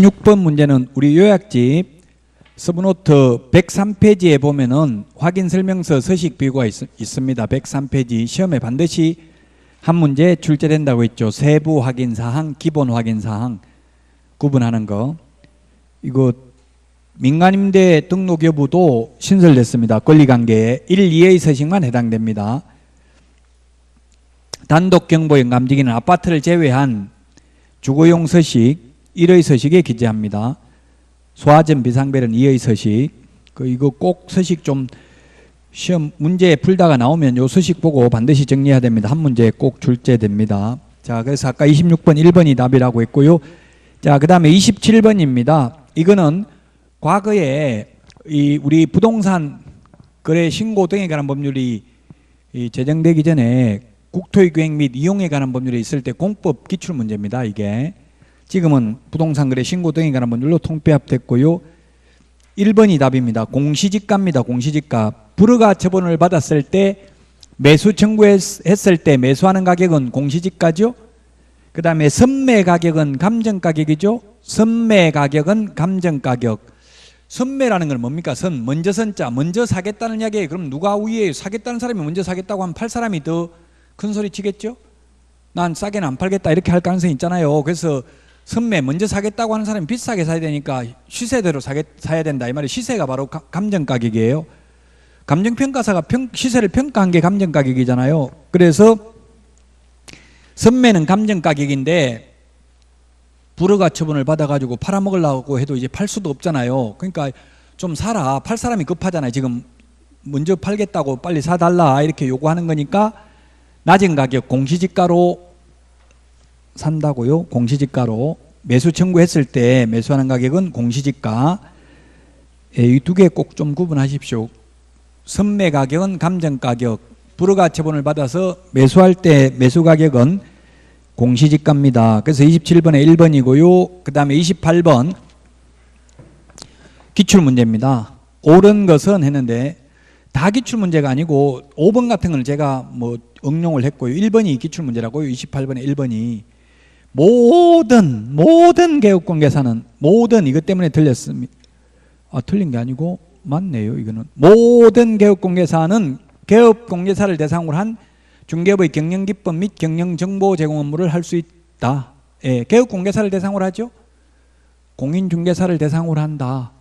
26번 문제는 우리 요약집 서브노트 103페이지에 보면은 확인 설명서 서식 비교가 있습니다. 103페이지 시험에 반드시 한 문제 출제된다고 했죠. 세부 확인 사항, 기본 확인 사항 구분하는 거. 이거 민간임대 등록 여부도 신설됐습니다. 권리관계에 1, 2의 서식만 해당됩니다. 단독 경보형 감지기는 아파트를 제외한 주거용 서식 1의 서식에 기재합니다. 소화전 비상벨은 2의 서식. 이거 꼭 서식 좀 시험 문제 풀다가 나오면 요 서식 보고 반드시 정리해야 됩니다. 한 문제 꼭 출제됩니다. 자, 그래서 아까 26번 1번이 답이라고 했고요. 자, 그 다음에 27번입니다. 이거는 과거에 우리 부동산 거래 신고 등에 관한 법률이 제정되기 전에 국토유기획 및 이용에 관한 법률이 있을 때 공법 기출 문제입니다. 이게 지금은 부동산 거래 신고 등에 관한 법률로 통폐합됐고요. 1번이 답입니다. 공시지가입니다. 공시지가. 불허가 처분을 받았을 때 매수 청구했을 때 매수하는 가격은 공시지가죠. 그 다음에 선매 가격은 감정가격이죠. 선매 가격은 감정가격. 선매라는 건 뭡니까? 먼저 선자, 먼저 사겠다는 이야기예요. 그럼 누가 우위에 사겠다는 사람이 먼저 사겠다고 하면 팔 사람이 더 큰 소리 치겠죠? 난 싸게는 안 팔겠다 이렇게 할 가능성이 있잖아요. 그래서 선매 먼저 사겠다고 하는 사람이 비싸게 사야 되니까 시세대로 사야 된다 이 말이. 시세가 바로 감정가격이에요. 감정평가사가 시세를 평가한 게 감정가격이잖아요. 그래서 선매는 감정가격인데 불허가 처분을 받아가지고 팔아먹으려고 해도 이제 팔 수도 없잖아요. 그러니까 좀 사라. 팔 사람이 급하잖아요. 지금 먼저 팔겠다고 빨리 사달라 이렇게 요구하는 거니까 낮은 가격 공시지가로 산다고요. 공시지가로. 매수 청구했을 때 매수하는 가격은 공시지가. 이 두 개 꼭 좀 구분하십시오. 선매 가격은 감정가격, 불허가 처분을 받아서 매수할 때 매수 가격은 공시지가입니다. 그래서 27번에 1번이고요. 그 다음에 28번 기출문제입니다. 옳은 것은 했는데 다 기출문제가 아니고 5번 같은 건 제가 뭐 응용을 했고요. 1번이 기출문제라고요. 28번에 1번이 모든 개업공개사는 모든 이것 때문에 틀렸습니다. 틀린 게 아니고 맞네요. 이거는 모든 개업공개사는 개업공개사를 대상으로 한 중개업의 경영기법 및 경영정보 제공 업무를 할 수 있다. 예, 개업공개사를 대상으로 하죠. 공인중개사를 대상으로 한다.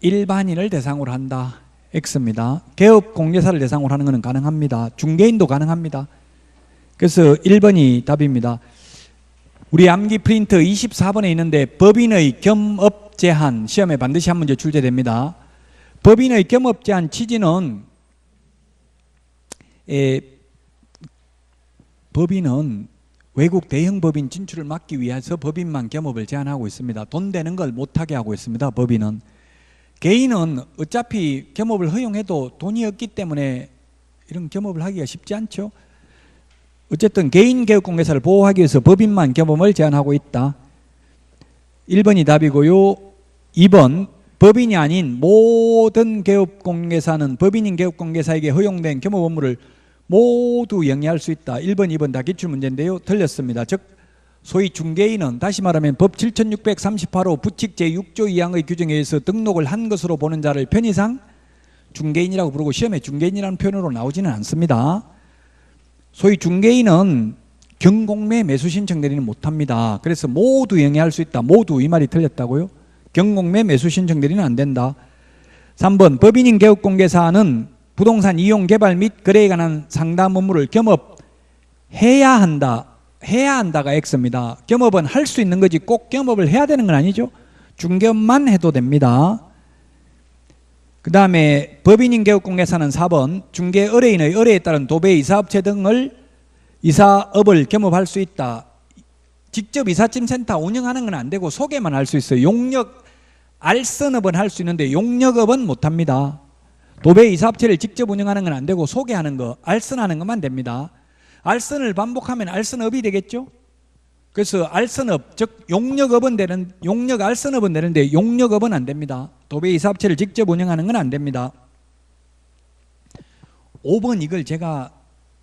일반인을 대상으로 한다. X입니다. 개업공개사를 대상으로 하는 것은 가능합니다. 중개인도 가능합니다. 그래서 1번이 답입니다. 우리 암기 프린트 24번에 있는데 법인의 겸업 제한 시험에 반드시 한 문제 출제됩니다. 법인의 겸업 제한 취지는 법인은 외국 대형 법인 진출을 막기 위해서 법인만 겸업을 제한하고 있습니다. 돈 되는 걸 못하게 하고 있습니다. 법인은. 개인은 어차피 겸업을 허용해도 돈이 없기 때문에 이런 겸업을 하기가 쉽지 않죠. 어쨌든 개인 개업공개사를 보호하기 위해서 법인만 겸업을 제한하고 있다. 1번이 답이고요. 2번 법인이 아닌 모든 개업공개사는 법인인 개업공개사에게 허용된 겸업 업무를 모두 영위할 수 있다. 1번, 2번 다 기출문제인데요. 틀렸습니다. 즉 소위 중개인은 다시 말하면 법 7638호 부칙 제6조 2항의 규정에 의해서 등록을 한 것으로 보는 자를 편의상 중개인이라고 부르고 시험에 중개인이라는 표현으로 나오지는 않습니다. 소위 중개인은 경공매 매수 신청 대리는 못합니다. 그래서 모두 영위할 수 있다. 모두 이 말이 틀렸다고요? 경공매 매수 신청 대리는 안 된다. 3번 법인인 개업공개사는 부동산 이용 개발 및 거래에 관한 상담 업무를 겸업해야 한다. 해야 한다가 X입니다. 겸업은 할 수 있는 거지 꼭 겸업을 해야 되는 건 아니죠. 중개업만 해도 됩니다. 그 다음에 법인인 개업공개사는 4번 중개 의뢰인의 의뢰에 따른 도배 이사업체 등을 이사업을 겸업할 수 있다. 직접 이삿짐 센터 운영하는 건 안 되고 소개만 할 수 있어요. 용역 알선업은 할 수 있는데 용역업은 못합니다. 도배 이사업체를 직접 운영하는 건 안 되고 소개하는 거 알선하는 것만 됩니다. 알선을 반복하면 알선업이 되겠죠. 그래서 알선업 즉 용역업은 용역 알선업은 되는데 용역업은 안 됩니다. 도배 이사업체를 직접 운영하는 건 안 됩니다. 5번 이걸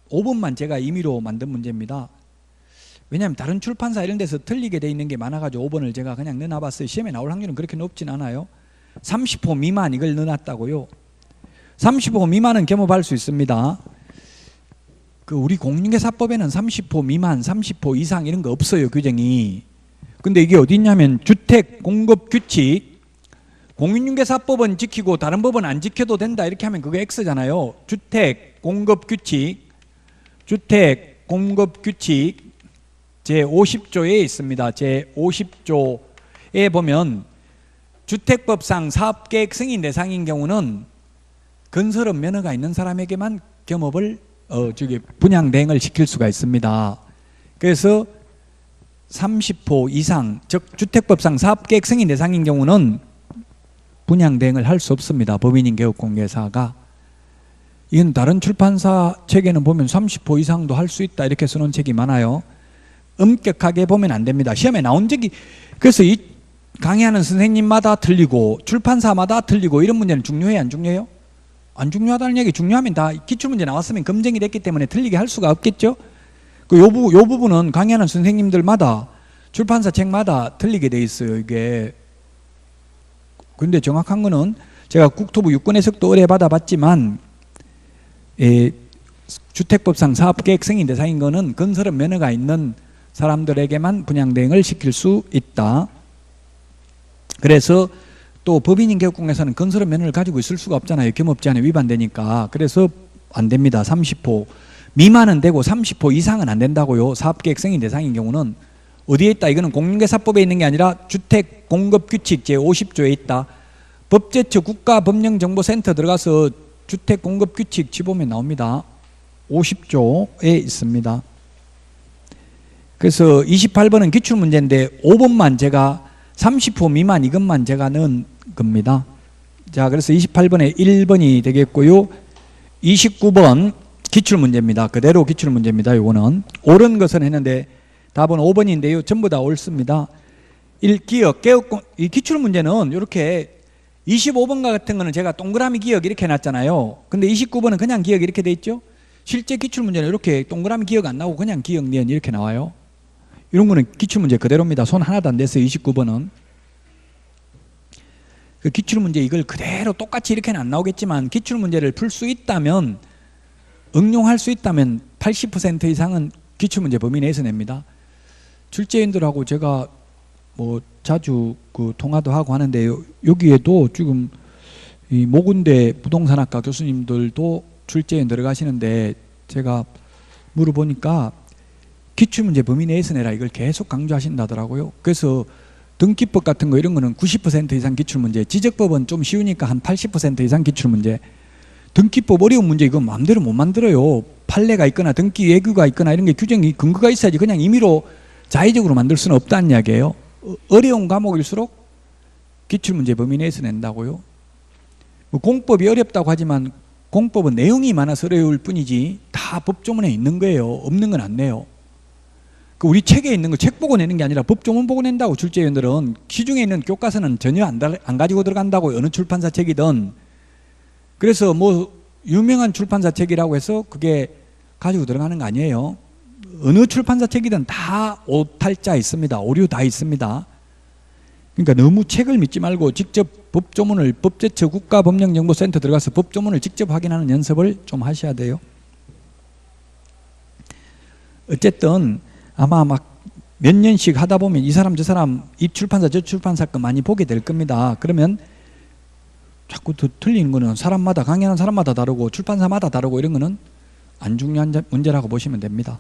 5번만 제가 임의로 만든 문제입니다. 왜냐하면 다른 출판사 이런 데서 틀리게 돼 있는 게 많아가지고 5번을 제가 그냥 넣어놨어요. 시험에 나올 확률은 그렇게 높진 않아요. 30호 미만 이걸 넣어놨다고요. 30호 미만은 겸업할 수 있습니다. 그 우리 공인중개사법에는 30호 미만, 30호 이상 이런 거 없어요, 규정이. 근데 이게 어디 있냐면 주택 공급 규칙, 공인중개사법은 지키고 다른 법은 안 지켜도 된다 이렇게 하면 그게 X잖아요. 주택 공급 규칙, 주택 공급 규칙 제50조에 있습니다. 제50조에 보면 주택법상 사업계획 승인 대상인 경우는 건설업 면허가 있는 사람에게만 겸업을 분양 대행을 시킬 수가 있습니다. 그래서 30호 이상, 즉 주택법상 사업계획 승인 대상인 경우는 분양 대행을 할 수 없습니다. 법인인 개업공개사가. 이건 다른 출판사 책에는 보면 30호 이상도 할 수 있다 이렇게 써놓은 책이 많아요. 엄격하게 보면 안 됩니다. 시험에 나온 적이, 그래서 이 강의하는 선생님마다 틀리고 출판사마다 틀리고 이런 문제는 중요해요, 안 중요해요? 안 중요하다는 얘기. 중요하면 다 기출문제 나왔으면 검증이 됐기 때문에 틀리게 할 수가 없겠죠. 요 부분은 강의하는 선생님들마다 출판사 책마다 틀리게 돼 있어요, 이게. 근데 정확한 거는 제가 국토부 유권 해석도 의뢰 받아봤지만 주택법상 사업계획 승인 대상인 거는 건설업 면허가 있는 사람들에게만 분양대행을 시킬 수 있다. 그래서 또 법인인 개업공개사는 건설업 면허를 가지고 있을 수가 없잖아요. 겸업제한에 위반되니까. 그래서 안 됩니다. 30호 미만은 되고 30호 이상은 안 된다고요. 사업계획 승인 대상인 경우는. 어디에 있다? 이거는 공인중개사법에 있는 게 아니라 주택공급규칙 제50조에 있다. 법제처 국가법령정보센터 들어가서 주택공급규칙 치보면 나옵니다. 50조에 있습니다. 그래서 28번은 기출문제인데 5번만 제가 30호 미만 이것만 제가 넣은 겁니다. 자, 그래서 28번에 1번이 되겠고요. 29번 기출문제입니다. 그대로 기출문제입니다. 이거는 옳은 것은 했는데 답은 5번인데요. 전부 다 옳습니다. 1기억, 이 기출문제는 이렇게 25번과 같은 거는 제가 동그라미 기억 이렇게 해놨잖아요. 근데 29번은 그냥 기억 이렇게 돼 있죠. 실제 기출문제는 이렇게 동그라미 기억 안 나오고 그냥 기억 니은 이렇게 나와요. 이런 거는 기출문제 그대로입니다. 손 하나도 안 댔어요. 29번은. 그 기출문제 이걸 그대로 똑같이 이렇게는 안 나오겠지만 기출문제를 풀 수 있다면, 응용할 수 있다면 80% 이상은 기출문제 범위 내에서 냅니다. 출제인들하고 제가 뭐 자주 그 통화도 하고 하는데 여기에도 지금 이 모군대 부동산학과 교수님들도 출제인 들어가시는데 제가 물어보니까 기출문제 범위 내에서 내라 이걸 계속 강조하신다더라고요. 그래서 등기법 같은 거 이런 거는 90% 이상 기출문제, 지적법은 좀 쉬우니까 한 80% 이상 기출문제. 등기법 어려운 문제 이거 마음대로 못 만들어요. 판례가 있거나 등기 예규가 있거나 이런 게 규정이 근거가 있어야지 그냥 임의로 자의적으로 만들 수는 없다는 이야기예요. 어려운 과목일수록 기출문제 범위 내에서 낸다고요. 공법이 어렵다고 하지만 공법은 내용이 많아서 어려울 뿐이지 다 법조문에 있는 거예요. 없는 건 안 내요. 우리 책에 있는 거 책 보고 내는 게 아니라 법조문 보고 낸다고. 출제위원들은 시중에 있는 교과서는 전혀 안 가지고 들어간다고. 어느 출판사 책이든. 그래서 뭐 유명한 출판사 책이라고 해서 그게 가지고 들어가는 거 아니에요. 어느 출판사 책이든 다 오탈자 있습니다. 오류 다 있습니다. 그러니까 너무 책을 믿지 말고 직접 법조문을, 법제처 국가법령정보센터 들어가서 법조문을 직접 확인하는 연습을 좀 하셔야 돼요. 어쨌든 아마 막 몇 년씩 하다 보면 이 사람 저 사람 이 출판사 저 출판사 거 많이 보게 될 겁니다. 그러면 자꾸 틀리는 거는 사람마다, 강의하는 사람마다 다르고 출판사마다 다르고 이런 거는 안 중요한 문제라고 보시면 됩니다.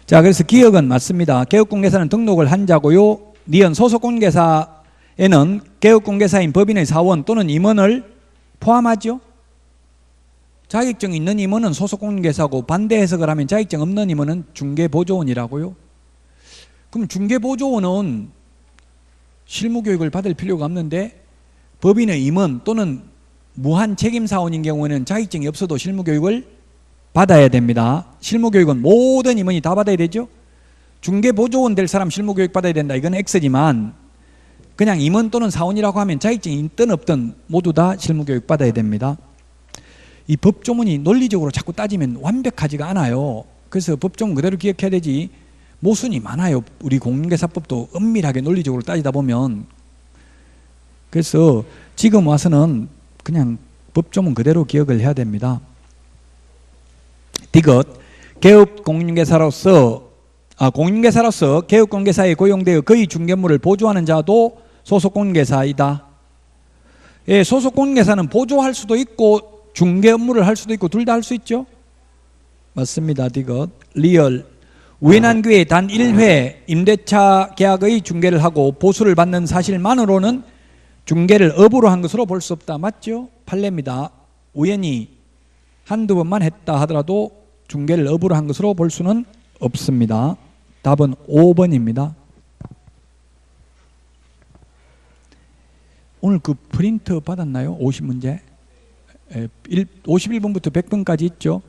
자, 그래서 기억은 맞습니다. 개업공개사는 등록을 한 자고요. 니은 소속공개사에는 개업공개사인 법인의 사원 또는 임원을 포함하죠. 자격증 있는 임원은 소속공개사고 반대 해석을 하면 자격증 없는 임원은 중개보조원이라고요. 그럼 중개보조원은 실무교육을 받을 필요가 없는데 법인의 임원 또는 무한책임사원인 경우에는 자격증이 없어도 실무교육을 받아야 됩니다. 실무교육은 모든 임원이 다 받아야 되죠. 중개보조원 될 사람 실무교육 받아야 된다. 이건 X지만 그냥 임원 또는 사원이라고 하면 자격증이 있든 없든 모두 다 실무교육 받아야 됩니다. 이 법조문이 논리적으로 자꾸 따지면 완벽하지가 않아요. 그래서 법조문 그대로 기억해야 되지. 모순이 많아요. 우리 공인중개사법도 엄밀하게 논리적으로 따지다 보면. 그래서 지금 와서는 그냥 법조문 그대로 기억을 해야 됩니다. 디귿, 개업 공인중개사로서 개업 공인중개사에 고용되어 거의 중개물을 보조하는 자도 소속 공인중개사이다. 예, 소속 공인중개사는 보조할 수도 있고 중개 업무를 할 수도 있고 둘 다 할 수 있죠. 맞습니다. 디귿. 리얼, 우연한 기회에 단 1회 임대차 계약의 중개를 하고 보수를 받는 사실만으로는 중개를 업으로 한 것으로 볼 수 없다. 맞죠? 판례입니다. 우연히 한두 번만 했다 하더라도 중개를 업으로 한 것으로 볼 수는 없습니다. 답은 5번입니다. 오늘 그 프린트 받았나요? 50문제? 51번부터 100번까지 있죠?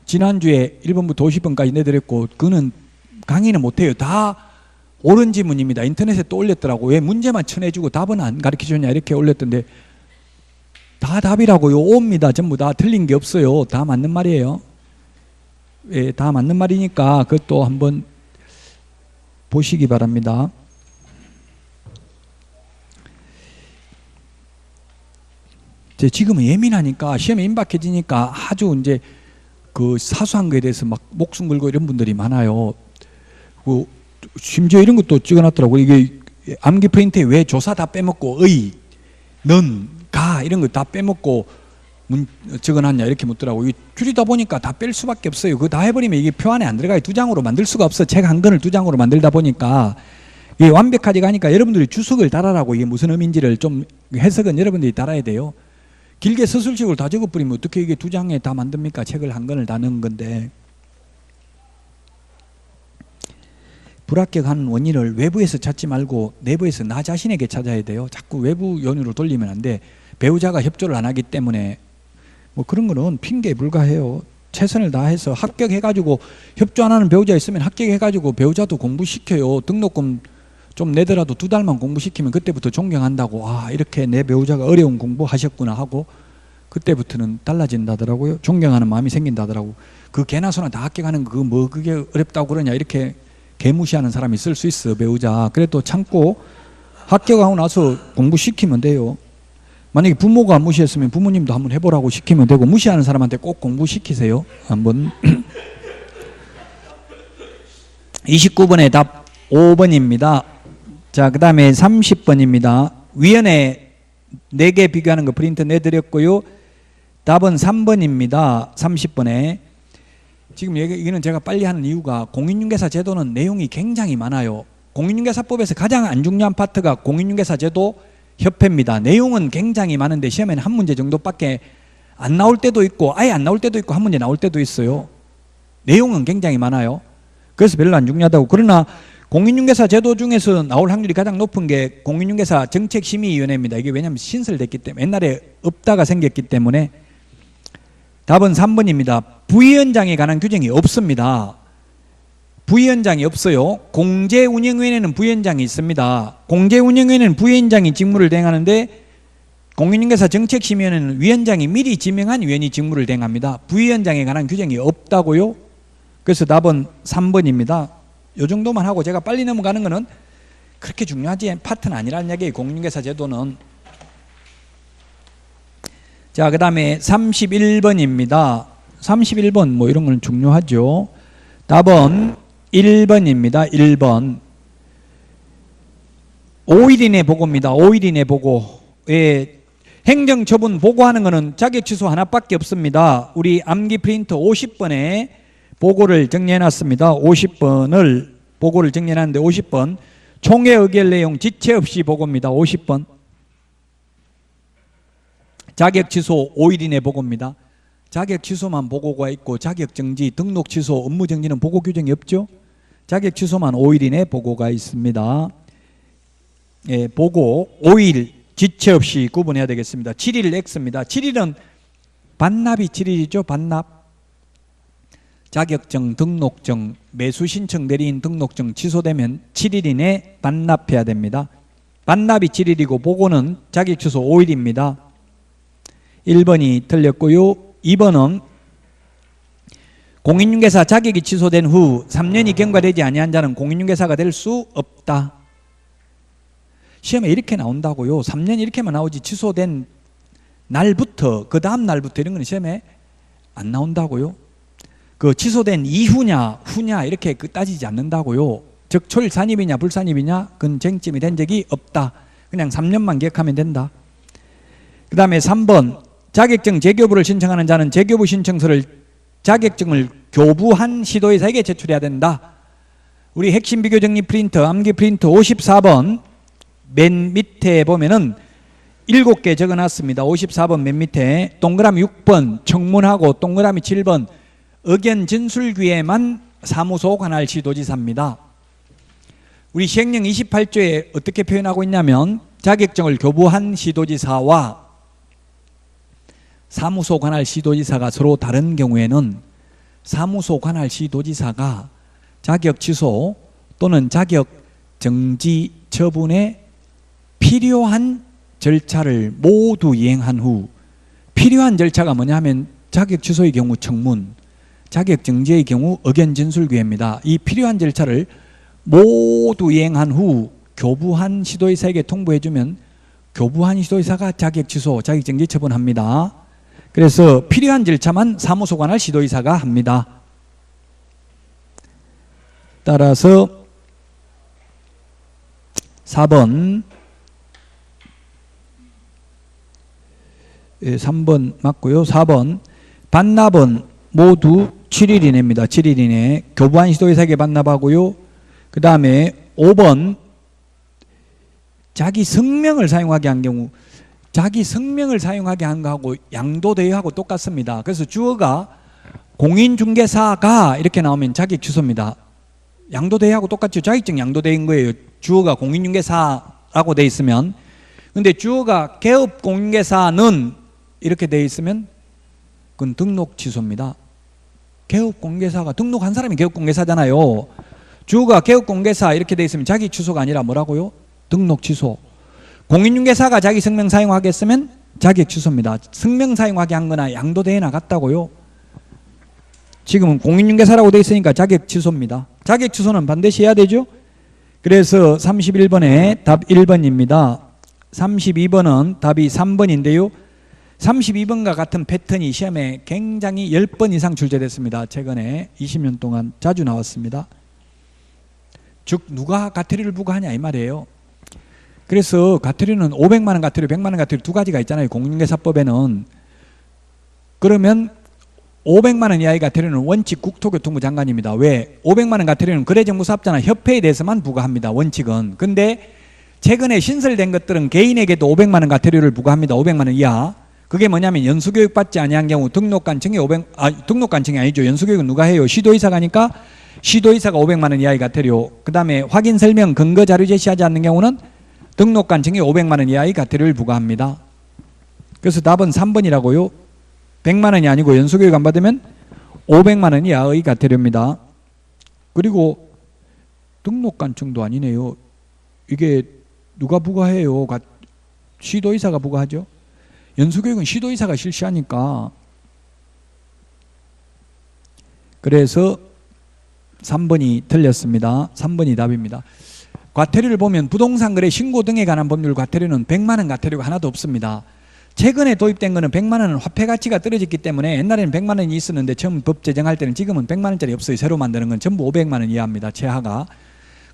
지난주에 1번부터 50번까지 내드렸고 그거는 강의는 못해요. 다 옳은 지문입니다. 인터넷에 또 올렸더라고. 왜 문제만 쳐내주고 답은 안 가르쳐줬냐 이렇게 올렸던데 다 답이라고요. 옵니다. 전부 다 틀린 게 없어요. 다 맞는 말이에요. 예, 다 맞는 말이니까 그것도 한번 보시기 바랍니다. 지금은 예민하니까 시험에 임박해지니까 아주 이제 그 사소한 거에 대해서 막 목숨 걸고 이런 분들이 많아요. 그 심지어 이런 것도 찍어놨더라고요. 이게 암기 프린트에 왜 조사 다 빼먹고 의, 는, 가 이런 거 다 빼먹고 적어놨냐 이렇게 묻더라고요. 줄이다 보니까 다 뺄 수밖에 없어요. 그거 다 해버리면 이게 표 안에 안 들어가요. 2장으로 만들 수가 없어. 책 한 권을 2장으로 만들다 보니까 이게 완벽하지 가니까 여러분들이 주석을 달아라고 이게 무슨 의미인지를 좀 해석은 여러분들이 달아야 돼요. 길게 서술식으로 다 적어버리면 어떻게 이게 2장에 다 만듭니까? 책을 한 권을 다 넣은 건데. 불합격하는 원인을 외부에서 찾지 말고 내부에서 나 자신에게 찾아야 돼요. 자꾸 외부 요인으로 돌리면 안 돼. 배우자가 협조를 안 하기 때문에 뭐 그런 거는 핑계에 불과해요. 최선을 다해서 합격해가지고 협조 안 하는 배우자 있으면 합격해가지고 배우자도 공부시켜요. 등록금 좀 내더라도 2달만 공부시키면 그때부터 존경한다고. 아, 이렇게 내 배우자가 어려운 공부하셨구나 하고 그때부터는 달라진다더라고요. 존경하는 마음이 생긴다더라고. 그 개나 소나 다 합격하는 거 뭐 그게 어렵다고 그러냐 이렇게 개무시하는 사람이 있을 수 있어. 배우자. 그래도 참고 합격하고 나서 공부시키면 돼요. 만약에 부모가 무시했으면 부모님도 한번 해보라고 시키면 되고 무시하는 사람한테 꼭 공부시키세요. 한번. 29번의 답 5번입니다. 자, 그 다음에 30번입니다. 위원회 4개 비교하는 거 프린트 내드렸고요. 답은 3번입니다. 30번에. 지금 이거는 제가 빨리 하는 이유가 공인중개사 제도는 내용이 굉장히 많아요. 공인중개사법에서 가장 안 중요한 파트가 공인중개사 제도 협회입니다. 내용은 굉장히 많은데 시험에는 한 문제 정도밖에 안 나올 때도 있고 아예 안 나올 때도 있고 한 문제 나올 때도 있어요. 내용은 굉장히 많아요. 그래서 별로 안 중요하다고. 그러나 공인중개사 제도 중에서 나올 확률이 가장 높은 게 공인중개사 정책심의위원회입니다. 이게 왜냐하면 신설됐기 때문에 옛날에 없다가 생겼기 때문에. 답은 3번입니다. 부위원장에 관한 규정이 없습니다. 부위원장이 없어요. 공제운영위원회는 부위원장이 있습니다. 공제운영위원회는 부위원장이 직무를 대행하는데 공인중개사 정책심의위원회는 위원장이 미리 지명한 위원이 직무를 대행합니다. 부위원장에 관한 규정이 없다고요. 그래서 답은 3번입니다. 이 정도만 하고 제가 빨리 넘어가는 거는 그렇게 중요하지 파트는 아니라는 얘기예요. 공인중개사 제도는. 자, 그 다음에 31번입니다. 31번 뭐 이런 건 중요하죠. 답은 1번입니다. 1번. 5일 이내 보고입니다. 5일 이내 보고. 예, 행정처분 보고하는 거는 자격 취소 하나밖에 없습니다. 우리 암기 프린트 50번에 보고를 정리해놨습니다. 50번을 보고를 정리해놨는데 50번 총회 의결 내용 지체 없이 보고입니다. 50번 자격 취소 5일 이내 보고입니다. 자격 취소만 보고가 있고 자격 정지, 등록 취소, 업무 정지는 보고 규정이 없죠. 자격 취소만 5일 이내 보고가 있습니다. 예, 보고 5일 지체 없이 구분해야 되겠습니다. 7일 X입니다. 7일은 반납이 7일이죠. 반납. 자격증, 등록증, 매수신청 대리인 등록증 취소되면 7일 이내 반납해야 됩니다. 반납이 7일이고 보고는 자격 취소 5일입니다. 1번이 틀렸고요. 2번은 공인중개사 자격이 취소된 후 3년이 경과되지 아니한 자는 공인중개사가 될 수 없다. 시험에 이렇게 나온다고요. 3년 이렇게만 나오지 취소된 날부터 그 다음 날부터 이런 건 시험에 안 나온다고요. 그 취소된 이후냐 후냐 이렇게 따지지 않는다고요. 즉 초일산입이냐 불산입이냐 그건 쟁점이 된 적이 없다. 그냥 3년만 기억하면 된다. 그 다음에 3번 자격증 재교부를 신청하는 자는 재교부 신청서를 자격증을 교부한 시도의사에게 제출해야 된다. 우리 핵심 비교 정리 프린터 암기 프린터 54번 맨 밑에 보면은 7개 적어놨습니다. 54번 맨 밑에 동그라미 6번 청문하고 동그라미 7번 의견 진술기에만 사무소 관할 시도지사입니다. 우리 시행령 28조에 어떻게 표현하고 있냐면 자격증을 교부한 시도지사와 사무소 관할 시도지사가 서로 다른 경우에는 사무소 관할 시도지사가 자격 취소 또는 자격 정지 처분에 필요한 절차를 모두 이행한 후 필요한 절차가 뭐냐 하면 자격 취소의 경우 청문, 자격 정지의 경우 의견 진술기회입니다. 이 필요한 절차를 모두 이행한 후 교부한 시도의사에게 통보해주면 교부한 시도의사가 자격 취소, 자격 정지 처분합니다. 그래서 필요한 절차만 사무소 관할 시도의사가 합니다. 따라서 4번 3번 맞고요. 4번 반납은 모두 7일 이내입니다. 7일 이내 교부한 시도의사에게 반납하고요. 그 다음에 5번 자기 성명을 사용하게 한 경우 자기 성명을 사용하게 한 거하고 양도대여하고 똑같습니다. 그래서 주어가 공인중개사가 이렇게 나오면 자격 취소입니다. 양도대여하고 똑같죠. 자격증 양도대여인 거예요. 주어가 공인중개사라고 돼 있으면. 근데 주어가 개업공인중개사는 이렇게 돼 있으면 그건 등록 취소입니다. 개업공인중개사가 등록한 사람이 개업공인중개사잖아요. 주어가 개업공인중개사 이렇게 돼 있으면 자격 취소가 아니라 뭐라고요? 등록 취소. 공인중개사가 자기 성명 사용하겠으면 자격 취소입니다. 성명 사용하게 한 거나 양도대여나 같다고요. 지금은 공인중개사라고 돼 있으니까 자격 취소입니다. 자격 취소는 반드시 해야 되죠. 그래서 31번에 답 1번입니다. 32번은 답이 3번인데요. 32번과 같은 패턴이 시험에 굉장히 10번 이상 출제됐습니다. 최근에 20년 동안 자주 나왔습니다. 즉 누가 가태료를 부과하냐 이 말이에요. 그래서 가태료는 500만 원 가태료, 100만 원 가태료 두 가지가 있잖아요. 공인중개사법에는. 그러면 500만 원 이하의 가태료는 원칙 국토교통부 장관입니다. 왜? 500만 원 가태료는 거래정보사업자나 협회에 대해서만 부과합니다. 원칙은. 근데 최근에 신설된 것들은 개인에게도 500만 원 가태료를 부과합니다. 500만 원 이하. 그게 뭐냐면 연수교육 받지 아니한 경우 등록관청이 등록관청이 아니죠. 연수교육은 누가 해요? 시도의사가 하니까 시도의사가 500만 원 이하의 가태료. 그 다음에 확인설명 근거자료 제시하지 않는 경우는 등록관청이 500만 원 이하의 가태료를 부과합니다. 그래서 답은 3번이라고요. 100만 원이 아니고 연수교육 안 받으면 500만 원 이하의 가태료입니다. 그리고 등록관청도 아니네요. 이게 누가 부과해요? 시도의사가 부과하죠. 연수교육은 시도의사가 실시하니까. 그래서 3번이 틀렸습니다. 3번이 답입니다. 과태료를 보면 부동산 거래 신고 등에 관한 법률 과태료는 100만 원 과태료가 하나도 없습니다. 최근에 도입된 거는 100만 원은 화폐 가치가 떨어졌기 때문에 옛날에는 100만 원이 있었는데 처음 법 제정할 때는 지금은 100만 원짜리 없어요. 새로 만드는 건 전부 500만 원 이하입니다. 최하가.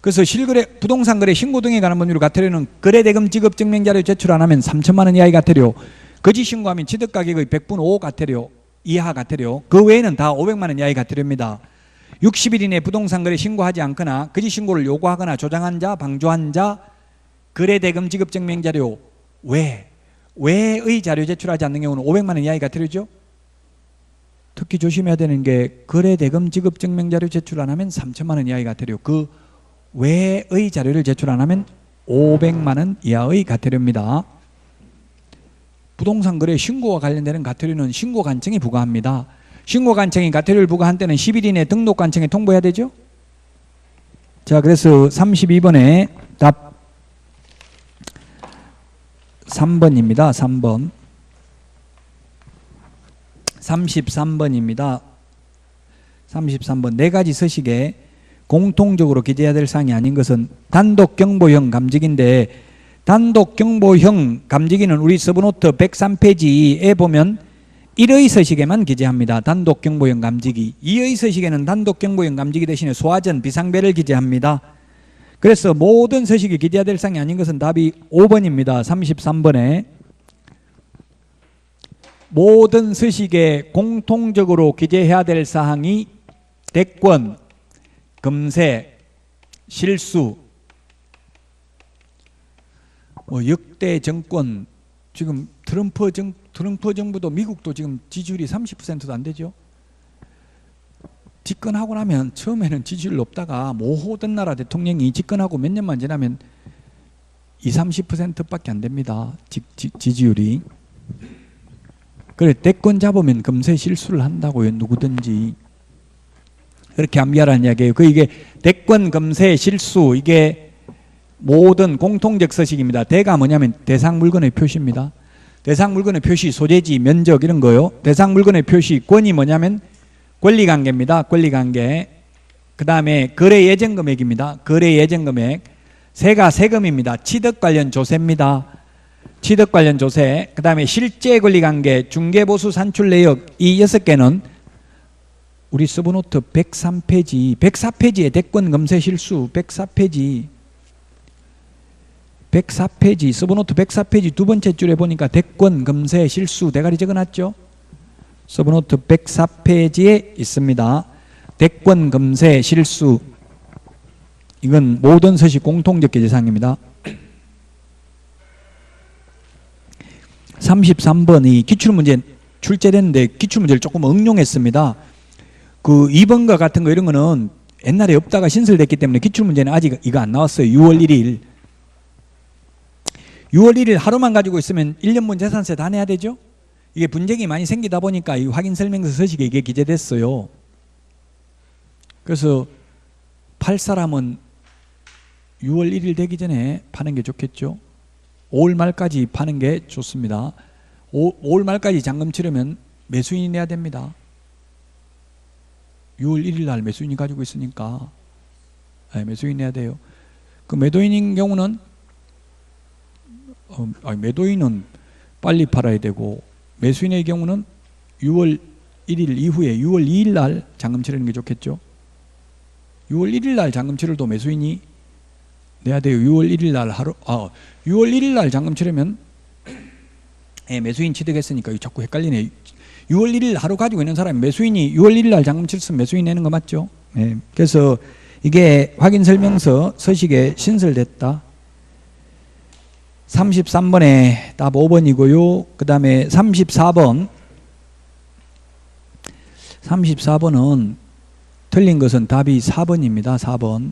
그래서 실거래 부동산 거래 신고 등에 관한 법률 과태료는 거래대금 지급 증명자료 제출 안 하면 3천만 원 이하의 과태료, 거짓 신고하면 취득가격의 100분 5 과태료 이하 과태료, 그 외에는 다 500만 원 이하의 과태료입니다. 60일 이내 부동산 거래 신고하지 않거나 거짓 신고를 요구하거나 조장한 자, 방조한 자, 거래대금 지급 증명자료 외의 자료 제출하지 않는 경우는 500만 원 이하의 과태료죠. 특히 조심해야 되는 게 거래대금 지급 증명자료 제출 안 하면 3천만 원 이하의 과태료, 그 외의 자료를 제출 안 하면 500만 원 이하의 과태료입니다. 부동산 거래 신고와 관련되는 과태료는 신고관청이 부과합니다. 신고관청이 과태료를 부과한 때는 10일 이내 등록관청에 통보해야 되죠. 자, 그래서 32번에 답 3번입니다. 3번. 33번입니다. 33번 네 가지 서식에 공통적으로 기재해야 될 사항이 아닌 것은 단독 경보형 감지기인데 단독 경보형 감지기는 우리 서브노트 103페이지에 보면 1의 서식에만 기재합니다. 단독 경보형 감지기. 2의 서식에는 단독 경보형 감지기 대신에 소화전, 비상벨을 기재합니다. 그래서 모든 서식이 기재해야 될 사항이 아닌 것은 답이 5번입니다. 33번에 모든 서식에 공통적으로 기재해야 될 사항이 대권, 금세, 실수, 역대 정권, 지금 트럼프 정부도 미국도 지금 지지율이 30%도 안 되죠. 집권하고 나면 처음에는 지지율 높다가 모호된 나라 대통령이 집권하고 몇 년만 지나면 20-30%밖에 안 됩니다. 지지율이. 그래 대권 잡으면 금세 실수를 한다고요. 누구든지. 그렇게 암기하라는 이야기예요. 이게 대권, 금세, 실수 이게 모든 공통적 서식입니다. 대가 뭐냐면 대상 물건의 표시입니다. 대상 물건의 표시, 소재지, 면적 이런 거요. 대상 물건의 표시, 권이 뭐냐면 권리관계입니다. 권리관계. 그 다음에 거래 예정 금액입니다. 거래 예정 금액. 세가 세금입니다. 취득 관련 조세입니다. 취득 관련 조세. 그 다음에 실제 권리관계, 중개보수 산출 내역 이 6개는 우리 서브노트 103페이지, 104페이지에 대권 검세 실수 104페이지 서브노트 104페이지 두 번째 줄에 보니까 대권 검세 실수 대가리 적어놨죠. 서브노트 104페이지에 있습니다. 대권 검세 실수 이건 모든 서식 공통적 기재사항입니다. 33번이 기출문제 출제됐는데 기출문제를 조금 응용했습니다. 그 2번과 같은 거 이런 거는 옛날에 없다가 신설됐기 때문에 기출문제는 아직 이거 안 나왔어요. 6월 1일 6월 1일 하루만 가지고 있으면 1년분 재산세 다 내야 되죠. 이게 분쟁이 많이 생기다 보니까 이 확인설명서 서식에 이게 기재됐어요. 그래서 팔 사람은 6월 1일 되기 전에 파는 게 좋겠죠. 5월 말까지 파는 게 좋습니다. 5월 말까지 잔금 치르면 매수인이 내야 됩니다. 6월 1일 날 매수인이 가지고 있으니까 매수인이 내야 돼요. 그 매도인인 경우는 매도인은 빨리 팔아야 되고 매수인의 경우는 6월 1일 이후에 6월 2일 날 잔금 치르는 게 좋겠죠. 6월 1일 날 잔금 치르도 매수인이 내야 돼요. 6월 1일 날 6월 1일 날 잔금 치르면 매수인 취득했으니까 이거 자꾸 헷갈리네. 6월 1일 하루 가지고 있는 사람이 매수인이 6월 1일 날 잔금 치르면 매수인 내는 거 맞죠? 네. 그래서 이게 확인설명서 서식에 신설됐다. 33번에 답 5번이고요. 그 다음에 34번은 틀린 것은 답이 4번입니다. 4번.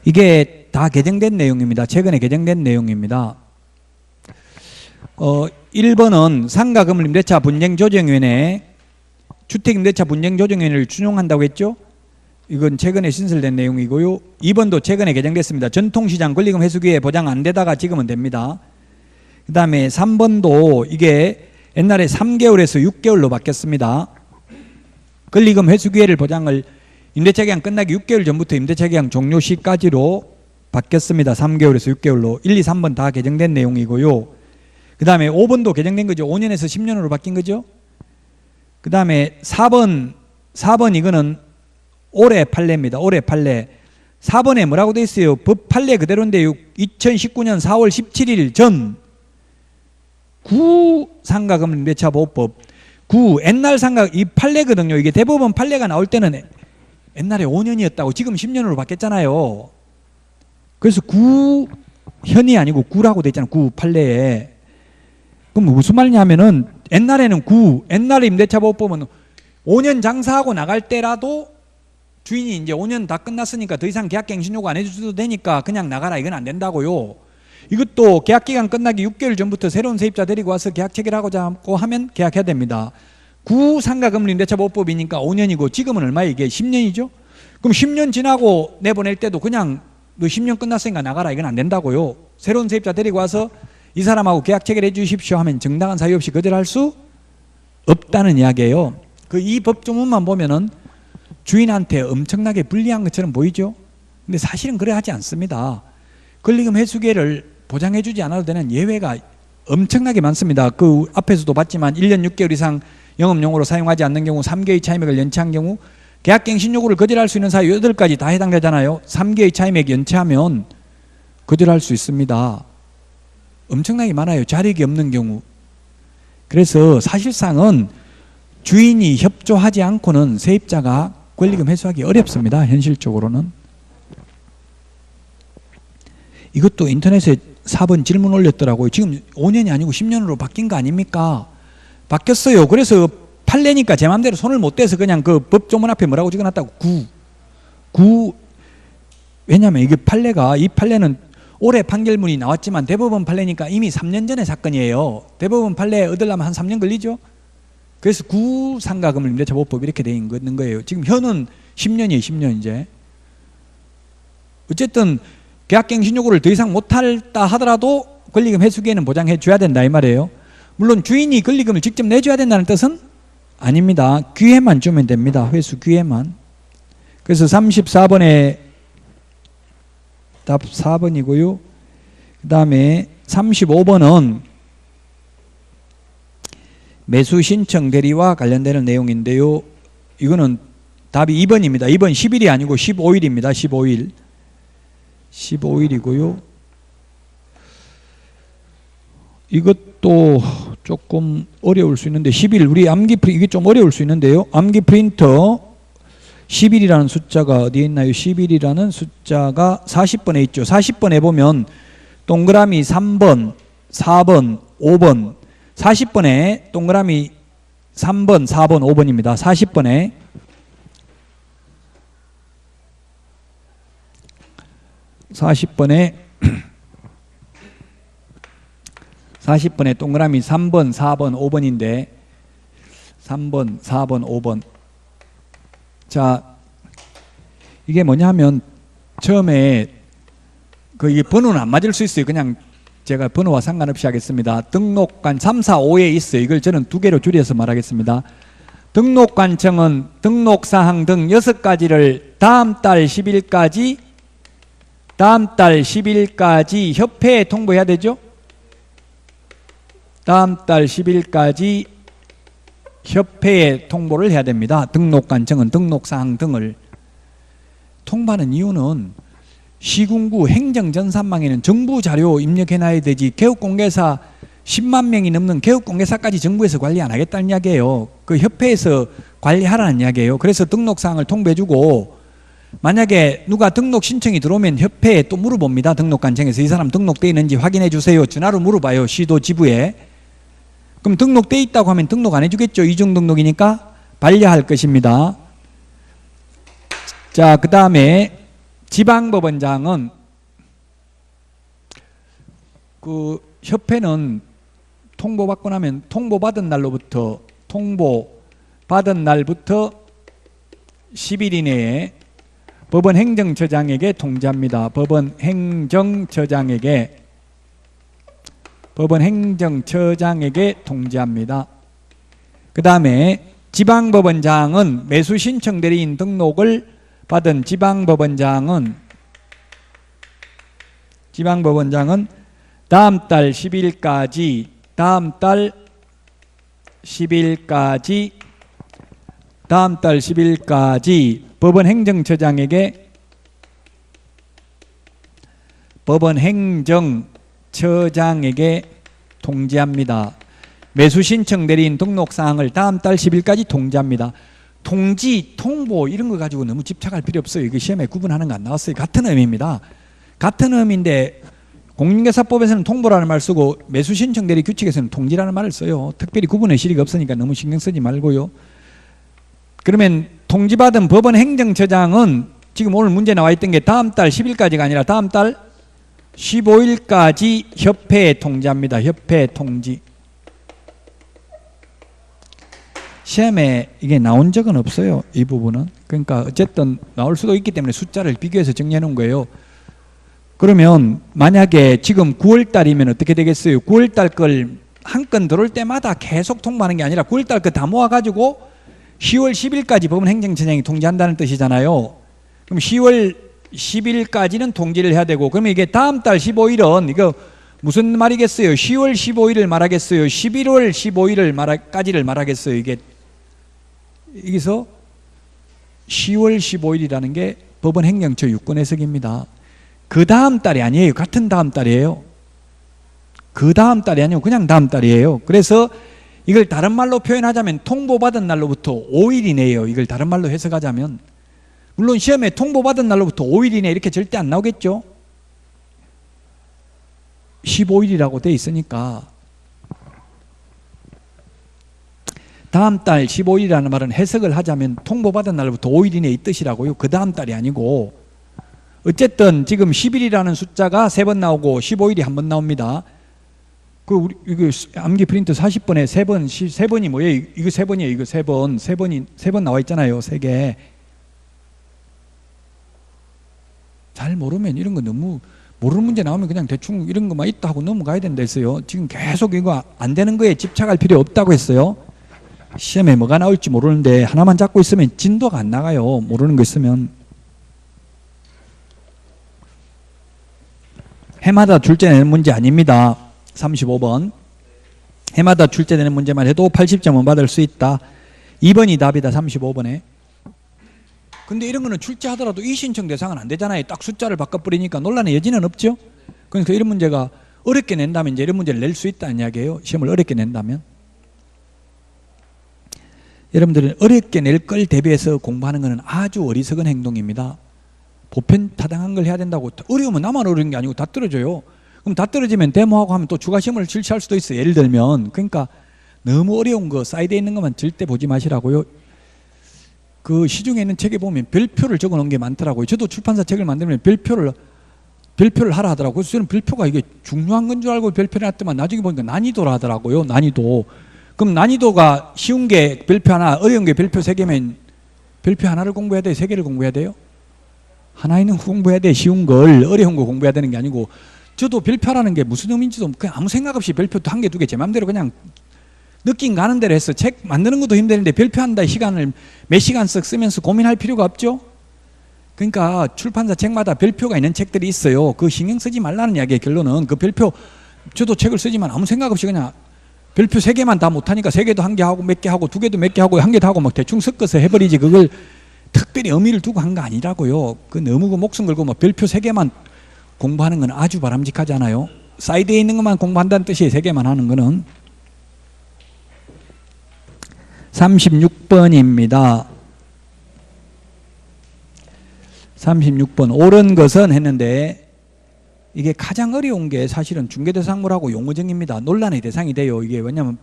이게 다 개정된 내용입니다. 최근에 개정된 내용입니다. 1번은 상가건물임대차 분쟁조정위원회 주택임대차 분쟁조정위원회를 준용한다고 했죠. 이건 최근에 신설된 내용이고요. 2번도 최근에 개정됐습니다. 전통시장 권리금 회수기에 보장 안 되다가 지금은 됩니다. 그 다음에 3번도 이게 옛날에 3개월에서 6개월로 바뀌었습니다. 권리금 회수기회를 보장을 임대차 계약 끝나기 6개월 전부터 임대차 계약 종료 시까지로 바뀌었습니다. 3개월에서 6개월로. 1, 2, 3번 다 개정된 내용이고요. 그 다음에 5번도 개정된 거죠. 5년에서 10년으로 바뀐 거죠. 그 다음에 4번 이거는 올해 판례입니다. 올해 판례. 4번에 뭐라고 돼 있어요? 법 판례 그대로인데요. 2019년 4월 17일 전 상가금융임대차보호법 옛날 상가 이 판례거든요. 이게 대법원 판례가 나올 때는 옛날에 5년이었다고 지금 10년으로 바뀌었잖아요. 그래서 현이 아니고 구라고 돼 있잖아요. 판례에. 그럼 무슨 말이냐면은 옛날에는 옛날에 임대차보호법은 5년 장사하고 나갈 때라도 주인이 이제 5년 다 끝났으니까 더 이상 계약갱신 요구 안 해줘도 되니까 그냥 나가라 이건 안 된다고요. 이것도 계약기간 끝나기 6개월 전부터 새로운 세입자 데리고 와서 계약 체결하고자 하면 계약해야 됩니다. 상가금융임대차보호법이니까 5년이고 지금은 얼마예요? 이게 10년이죠? 그럼 10년 지나고 내보낼 때도 그냥 너 10년 끝났으니까 나가라 이건 안 된다고요. 새로운 세입자 데리고 와서 이 사람하고 계약 체결해 주십시오 하면 정당한 사유 없이 거절할 수 없다는 이야기예요. 이 법조문만 보면은 주인한테 엄청나게 불리한 것처럼 보이죠? 근데 사실은 그래 하지 않습니다. 권리금 회수기회를 보장해주지 않아도 되는 예외가 엄청나게 많습니다. 그 앞에서도 봤지만 1년 6개월 이상 영업용으로 사용하지 않는 경우, 3개의 차임액을 연체한 경우, 계약갱신 요구를 거절할 수 있는 사유 8가지 다 해당되잖아요. 3개의 차임액 연체하면 거절할 수 있습니다. 엄청나게 많아요. 자력이 없는 경우. 그래서 사실상은 주인이 협조하지 않고는 세입자가 권리금 회수하기 어렵습니다. 현실적으로는. 이것도 인터넷에 4번 질문 올렸더라고요. 지금 5년이 아니고 10년으로 바뀐 거 아닙니까? 바뀌었어요. 그래서 판례니까 제 마음대로 손을 못 대서 그냥 그 법조문 앞에 뭐라고 적어놨다고 왜냐하면 이게 판례가, 이 판례는 올해 판결문이 나왔지만 대법원 판례니까 이미 3년 전의 사건이에요. 대법원 판례 얻으려면 한 3년 걸리죠. 그래서 구상가금을 임대차보호법 이렇게 돼 있는 거예요. 지금 현은 10년이에요. 10년 이제. 어쨌든 계약갱신 요구를 더 이상 못할다 하더라도 권리금 회수기에는 보장해 줘야 된다 이 말이에요. 물론 주인이 권리금을 직접 내줘야 된다는 뜻은 아닙니다. 기회만 주면 됩니다. 회수 기회만. 그래서 34번에 답 4번이고요. 그 다음에 35번은 매수 신청 대리와 관련되는 내용인데요. 이거는 답이 2번입니다. 2번 10일이 아니고 15일입니다. 15일. 15일이고요. 이것도 조금 어려울 수 있는데 10일 우리 암기 프린터 이게 좀 어려울 수 있는데요. 암기 프린터 10일이라는 숫자가 어디에 있나요? 10일이라는 숫자가 40번에 있죠. 40번에 보면 동그라미 3번, 4번, 5번 40번에 동그라미 3번, 4번, 5번입니다. 40번에 동그라미 3번, 4번, 5번인데 3번, 4번, 5번. 자, 이게 뭐냐면 처음에 이게 번호는 안 맞을 수 있어요. 그냥 제가 번호와 상관없이 하겠습니다. 등록관 3, 4, 5에 있어요. 이걸 저는 2개로 줄여서 말하겠습니다. 등록관청은 등록사항 등 6가지를 다음 달 10일까지 협회에 통보해야 되죠. 다음 달 10일까지 협회에 통보를 해야 됩니다. 등록관청은 등록사항 등을 통보하는 이유는 시군구 행정전산망에는 정부 자료 입력해놔야 되지 개업공개사 10만 명이 넘는 개업공개사까지 정부에서 관리 안 하겠다는 이야기예요. 그 협회에서 관리하라는 이야기예요. 그래서 등록사항을 통보해주고 만약에 누가 등록 신청이 들어오면 협회에 또 물어봅니다. 등록관청에서 이 사람 등록되어 있는지 확인해 주세요. 전화로 물어봐요. 시도 지부에. 그럼 등록되어 있다고 하면 등록 안 해주겠죠. 이중등록이니까 반려할 것입니다. 자, 그 다음에 지방법원장은 그 협회는 통보받고 나면 통보받은 날부터 10일 이내에 법원 행정처장에게 통지합니다. 법원 행정처장에게 통지합니다. 그 다음에 지방법원장은 매수신청 대리인 등록을 받은 지방법원장은 다음 달 10일까지 법원 행정처장에게 통지합니다. 매수신청 대리인 등록사항을 다음 달 10일까지 통지합니다. 통지, 통보 이런 거 가지고 너무 집착할 필요 없어요. 이거 시험에 구분하는 거 안 나왔어요. 같은 의미입니다. 같은 의미인데 공인중개사법에서는 통보라는 말 쓰고 매수신청 대리 규칙에서는 통지라는 말을 써요. 특별히 구분의 실익이 없으니까 너무 신경 쓰지 말고요. 그러면 통지받은 법원 행정처장은 지금 오늘 문제 나와 있던 게 다음 달 10일까지가 아니라 다음 달 15일까지 협회에 통지합니다. 협회 통지. 시험에 이게 나온 적은 없어요. 이 부분은. 그러니까 어쨌든 나올 수도 있기 때문에 숫자를 비교해서 정리해 놓은 거예요. 그러면 만약에 지금 9월 달이면 어떻게 되겠어요? 9월 달 걸 한 건 들어올 때마다 계속 통보하는 게 아니라 9월 달 거 다 모아가지고 10월 10일까지 법원 행정처장이 통지한다는 뜻이잖아요. 그럼 10월 10일까지는 통지를 해야 되고, 그러면 이게 다음 달 15일은 이거 무슨 말이겠어요? 10월 15일을 말하겠어요? 11월 15일까지를 말하겠어요? 이게 여기서 10월 15일이라는 게 법원 행정처 유권 해석입니다. 그 다음 달이 아니에요. 같은 다음 달이에요. 그 다음 달이 아니고 그냥 다음 달이에요. 그래서 이걸 다른 말로 표현하자면 통보받은 날로부터 5일 이내예요. 이걸 다른 말로 해석하자면, 물론 시험에 통보받은 날로부터 5일 이내 이렇게 절대 안 나오겠죠. 15일이라고 돼 있으니까 다음 달 15일이라는 말은 해석을 하자면 통보받은 날부터 5일 이내 이 뜻이라고요. 그 다음 달이 아니고. 어쨌든 지금 10일이라는 숫자가 3번 나오고 15일이 1번 나옵니다. 우리 이거 암기 프린트 40번에 3번이 뭐예요? 이거 3번이에요. 이거 3번 나와 있잖아요. 3개. 잘 모르면 이런 거 너무 모르는 문제 나오면 그냥 대충 이런 거만 있다 하고 넘어가야 된다 했어요. 지금 계속 이거 안 되는 거에 집착할 필요 없다고 했어요. 시험에 뭐가 나올지 모르는데 하나만 잡고 있으면 진도가 안 나가요. 모르는 거 있으면. 해마다 출제되는 문제 아닙니다. 35번. 해마다 출제되는 문제만 해도 80점은 받을 수 있다. 2번이 답이다. 35번에. 근데 이런 거는 출제하더라도 이 신청 대상은 안 되잖아요. 딱 숫자를 바꿔버리니까 논란의 여지는 없죠. 그러니까 이런 문제가 어렵게 낸다면 이제 이런 문제를 낼 수 있다는 이야기예요. 시험을 어렵게 낸다면. 여러분들은 어렵게 낼 걸 대비해서 공부하는 것은 아주 어리석은 행동입니다. 보편 타당한 걸 해야 된다고. 어려우면 나만 어려운 게 아니고 다 떨어져요. 그럼 다 떨어지면 데모하고 하면 또 추가 시험을 실시할 수도 있어요. 예를 들면. 그러니까 너무 어려운 거 사이드에 있는 것만 절대 보지 마시라고요. 그 시중에 있는 책에 보면 별표를 적어 놓은 게 많더라고요. 저도 출판사 책을 만들면 별표를 하라 하더라고요. 그래서 저는 별표가 이게 중요한 건 줄 알고 별표를 해놨더만 나중에 보니까 난이도라 하더라고요. 난이도. 그럼 난이도가 쉬운 게 별표 하나, 어려운 게 별표 3개면 별표 하나를 공부해야 돼요? 3개를 공부해야 돼요? 하나 있는 거 공부해야 돼. 쉬운 걸. 어려운 거 공부해야 되는 게 아니고. 저도 별표라는 게 무슨 의미인지도 그냥 아무 생각 없이 별표도 1개, 2개 제 맘대로 그냥 느낌 가는 대로 했어. 책 만드는 것도 힘드는데 별표한다 시간을 몇 시간씩 쓰면서 고민할 필요가 없죠. 그러니까 출판사 책마다 별표가 있는 책들이 있어요. 그 신경 쓰지 말라는 이야기의 결론은, 그 별표, 저도 책을 쓰지만 아무 생각 없이 그냥 별표 3개만 다 못하니까 3개도 1개 하고 몇 개 하고 2개도 몇 개 하고 1개 다 하고 막 대충 섞어서 해버리지, 그걸 특별히 의미를 두고 한 거 아니라고요. 그 너무 그 목숨 걸고 막 별표 3개만 공부하는 건 아주 바람직하지 않아요. 사이드에 있는 것만 공부한다는 뜻이에요. 3개만 하는 거는. 36번입니다. 36번. 옳은 것은 했는데 이게 가장 어려운 게 사실은 중개대상물하고 용어정의입니다. 논란의 대상이 돼요. 이게 왜냐하면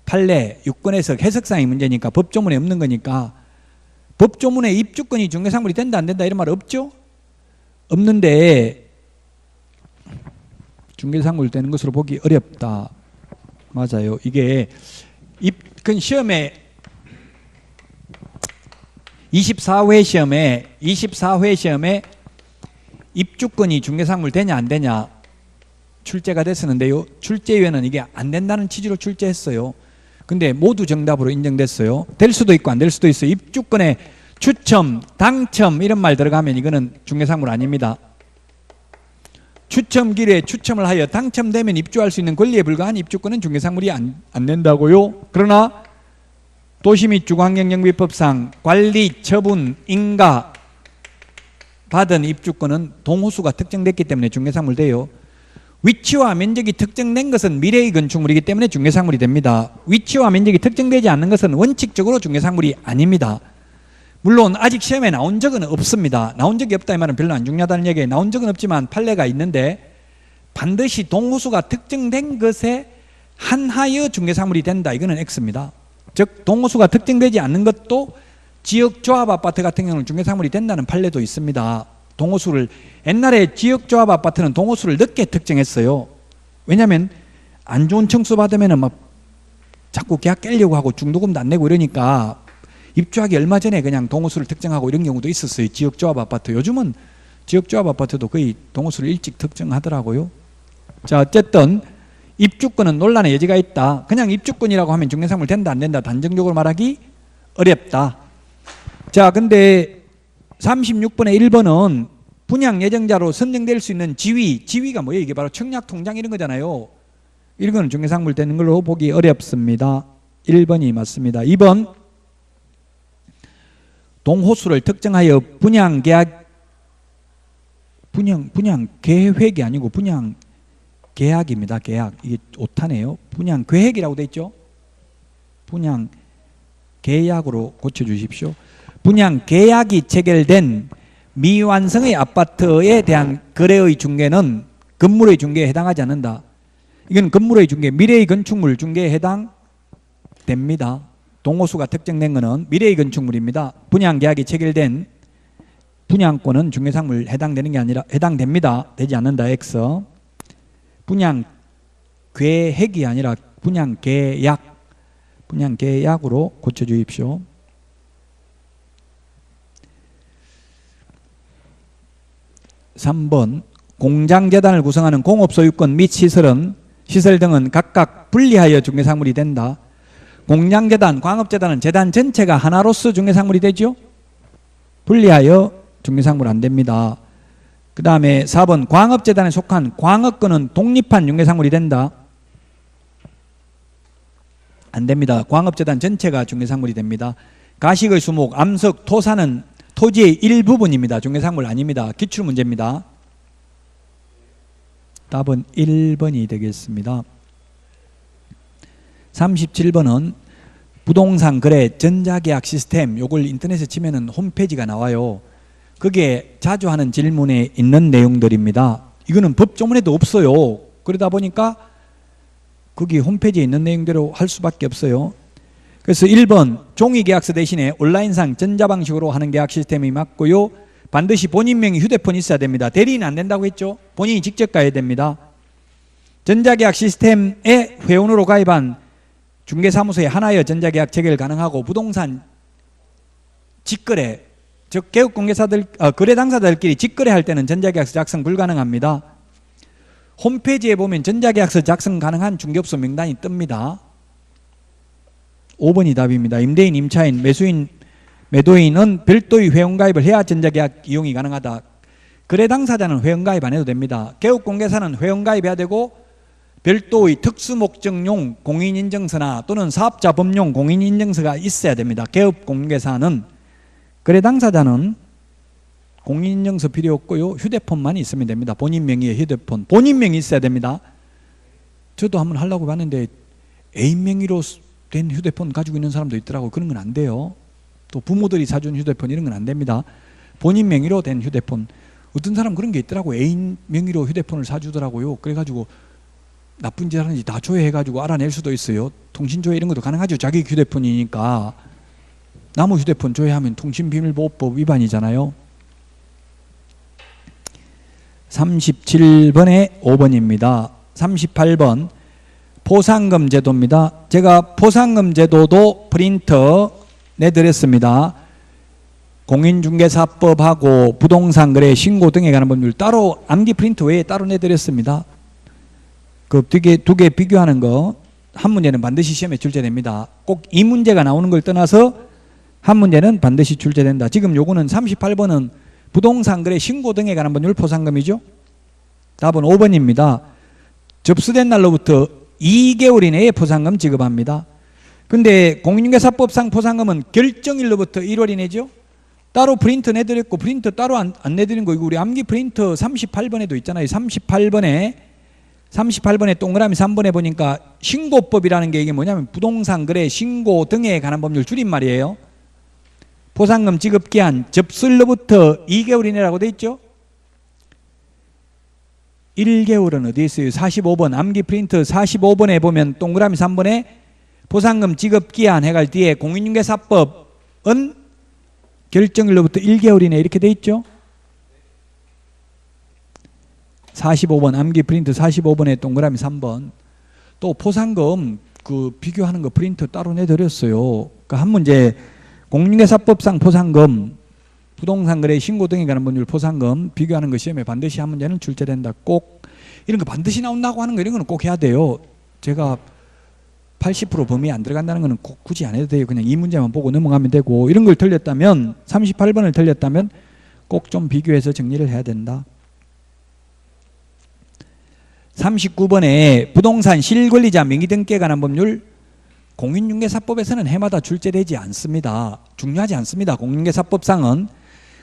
판례, 유권해석, 해석상의 문제니까, 법조문에 없는 거니까. 법조문에 입주권이 중개상물이 된다 안 된다 이런 말 없죠? 없는데 중개상물 되는 것으로 보기 어렵다. 맞아요. 이게 그 시험에 24회 시험에 입주권이 중개상물 되냐 안 되냐 출제가 됐었는데요. 출제위원은 이게 안 된다는 취지로 출제했어요. 근데 모두 정답으로 인정됐어요. 될 수도 있고 안 될 수도 있어요. 입주권에 추첨, 당첨 이런 말 들어가면 이거는 중개상물 아닙니다. 추첨 기회에 추첨을 하여 당첨되면 입주할 수 있는 권리에 불과한 입주권은 중개상물이 안 된다고요. 그러나 도시 및 주거환경정비법상 관리, 처분, 인가 받은 입주권은 동호수가 특정됐기 때문에 중개상물 돼요. 위치와 면적이 특정된 것은 미래의 건축물이기 때문에 중개상물이 됩니다. 위치와 면적이 특정되지 않는 것은 원칙적으로 중개상물이 아닙니다. 물론 아직 시험에 나온 적은 없습니다. 나온 적이 없다 이 말은 별로 안 중요하다는 얘기예요. 나온 적은 없지만 판례가 있는데 반드시 동호수가 특정된 것에 한하여 중개상물이 된다. 이거는 X입니다. 즉 동호수가 특정되지 않는 것도 지역조합 아파트 같은 경우는 중개상물이 된다는 판례도 있습니다. 동호수를 옛날에 지역조합 아파트는 동호수를 늦게 특정했어요. 왜냐하면 안 좋은 청수 받으면 막 자꾸 계약 깨려고 하고 중도금도 안 내고 이러니까 입주하기 얼마 전에 그냥 동호수를 특정하고 이런 경우도 있었어요. 지역조합 아파트. 요즘은 지역조합 아파트도 거의 동호수를 일찍 특정하더라고요. 자, 어쨌든 입주권은 논란의 여지가 있다. 그냥 입주권이라고 하면 중개상물 된다 안 된다 단정적으로 말하기 어렵다. 자, 근데 36번의 1번은 분양 예정자로 선정될 수 있는 지위가 뭐예요? 이게 바로 청약 통장 이런 거잖아요. 이런 거는 중개상물 되는 걸로 보기 어렵습니다. 1번이 맞습니다. 2번 동호수를 특정하여 분양 계획이 아니고 분양 계약입니다. 계약. 이게 오타네요. 분양 계획이라고 돼 있죠. 분양 계약으로 고쳐주십시오. 분양 계약이 체결된 미완성의 아파트에 대한 거래의 중개는 건물의 중개에 해당하지 않는다. 이건 건물의 중개, 미래의 건축물 중개에 해당됩니다. 동호수가 특정된 것은 미래의 건축물입니다. 분양 계약이 체결된 분양권은 중개상물 해당되는 게 아니라 해당됩니다. 되지 않는다. X. 분양 계획이 아니라 분양 계약으로 고쳐주십시오. 3번 공장재단을 구성하는 공업소유권 및 시설 등은 각각 분리하여 중개상물이 된다. 공장재단, 광업재단은 재단 전체가 하나로서 중개상물이 되죠. 분리하여 중개상물 안 됩니다. 그 다음에 4번 광업재단에 속한 광업권은 독립한 중개상물이 된다. 안 됩니다. 광업재단 전체가 중개상물이 됩니다. 가식의 수목, 암석, 토사는 토지의 일부분입니다. 중개상물 아닙니다. 기출문제입니다. 답은 1번이 되겠습니다. 37번은 부동산 거래 전자계약 시스템, 요걸 인터넷에 치면은 홈페이지가 나와요. 그게 자주 하는 질문에 있는 내용들입니다. 이거는 법조문에도 없어요. 그러다 보니까 거기 홈페이지에 있는 내용대로 할 수밖에 없어요. 그래서 1번 종이계약서 대신에 온라인상 전자방식으로 하는 계약 시스템이 맞고요. 반드시 본인 명의 휴대폰이 있어야 됩니다. 대리는 안 된다고 했죠. 본인이 직접 가야 됩니다. 전자계약 시스템에 회원으로 가입한 중개사무소에 하나여 전자계약 체결 가능하고 부동산 직거래, 즉 개업공개사들 거래 당사자들끼리 직거래할 때는 전자계약서 작성 불가능합니다. 홈페이지에 보면 전자계약서 작성 가능한 중개업소 명단이 뜹니다. 5번이 답입니다. 임대인, 임차인, 매수인, 매도인은 별도의 회원가입을 해야 전자계약 이용이 가능하다. 거래 당사자는 회원가입 안 해도 됩니다. 개업공개사는 회원가입해야 되고 별도의 특수목적용 공인인증서나 또는 사업자법용 공인인증서가 있어야 됩니다. 개업공개사는. 거래 당사자는 공인인증서 필요 없고요. 휴대폰만 있으면 됩니다. 본인 명의의 휴대폰. 본인 명의 있어야 됩니다. 저도 한번 하려고 봤는데 애인 명의로 된 휴대폰 가지고 있는 사람도 있더라고요. 그런 건 안 돼요. 또 부모들이 사준 휴대폰 이런 건 안 됩니다. 본인 명의로 된 휴대폰. 어떤 사람 그런 게 있더라고요. 애인 명의로 휴대폰을 사주더라고요. 그래가지고 나쁜 짓 하는지 다 조회해가지고 알아낼 수도 있어요. 통신조회 이런 것도 가능하죠. 자기 휴대폰이니까. 남의 휴대폰 조회하면 통신비밀보호법 위반이잖아요. 37번에 5번입니다. 38번 포상금 제도입니다. 제가 포상금 제도도 프린터 내드렸습니다. 공인중개사법하고 부동산 거래 신고 등에 관한 법률 따로 암기 프린터 외에 따로 내드렸습니다. 그 두 개 비교하는 거 한 문제는 반드시 시험에 출제됩니다. 꼭 이 문제가 나오는 걸 떠나서 한 문제는 반드시 출제된다. 지금 요거는 38번은 부동산 거래 신고 등에 관한 법률 포상금이죠. 답은 5번입니다. 접수된 날로부터 2개월 이내에 포상금 지급합니다. 근데 공인중개사법상 포상금은 결정일로부터 1월 이내죠. 따로 프린트 내드렸고 프린트 따로 안 내드린 거 이거 우리 암기 프린트 38번에도 있잖아요. 38번에 동그라미 3번에 보니까 신고법이라는 게 이게 뭐냐면 부동산 거래 신고 등에 관한 법률 줄임말이에요. 포상금 지급기한 접수일로부터 2개월 이내라고 돼 있죠. 1개월은 어디 있어요? 45번 암기 프린트 45번에 보면 동그라미 3번에 포상금 지급기한 해갈 뒤에 공인중개사법은 결정일로부터 1개월 이내 이렇게 돼 있죠. 45번 암기 프린트 45번에 동그라미 3번. 또 포상금 그 비교하는 거 프린트 따로 내드렸어요. 그러니까 한 문제 공인중개사법상 포상금 부동산 거래 신고 등에 관한 법률 포상금 비교하는 거 시험에 반드시 한 문제는 출제된다. 꼭 이런 거 반드시 나온다고 하는 거 이런 거는 꼭 해야 돼요. 제가 80% 범위에 안 들어간다는 거는 굳이 안 해도 돼요. 그냥 이 문제만 보고 넘어가면 되고, 이런 걸 틀렸다면, 38번을 틀렸다면 꼭 좀 비교해서 정리를 해야 된다. 39번에 부동산 실권리자 명의등기에 관한 법률, 공인중개사법에서는 해마다 출제되지 않습니다. 중요하지 않습니다. 공인중개사법상은.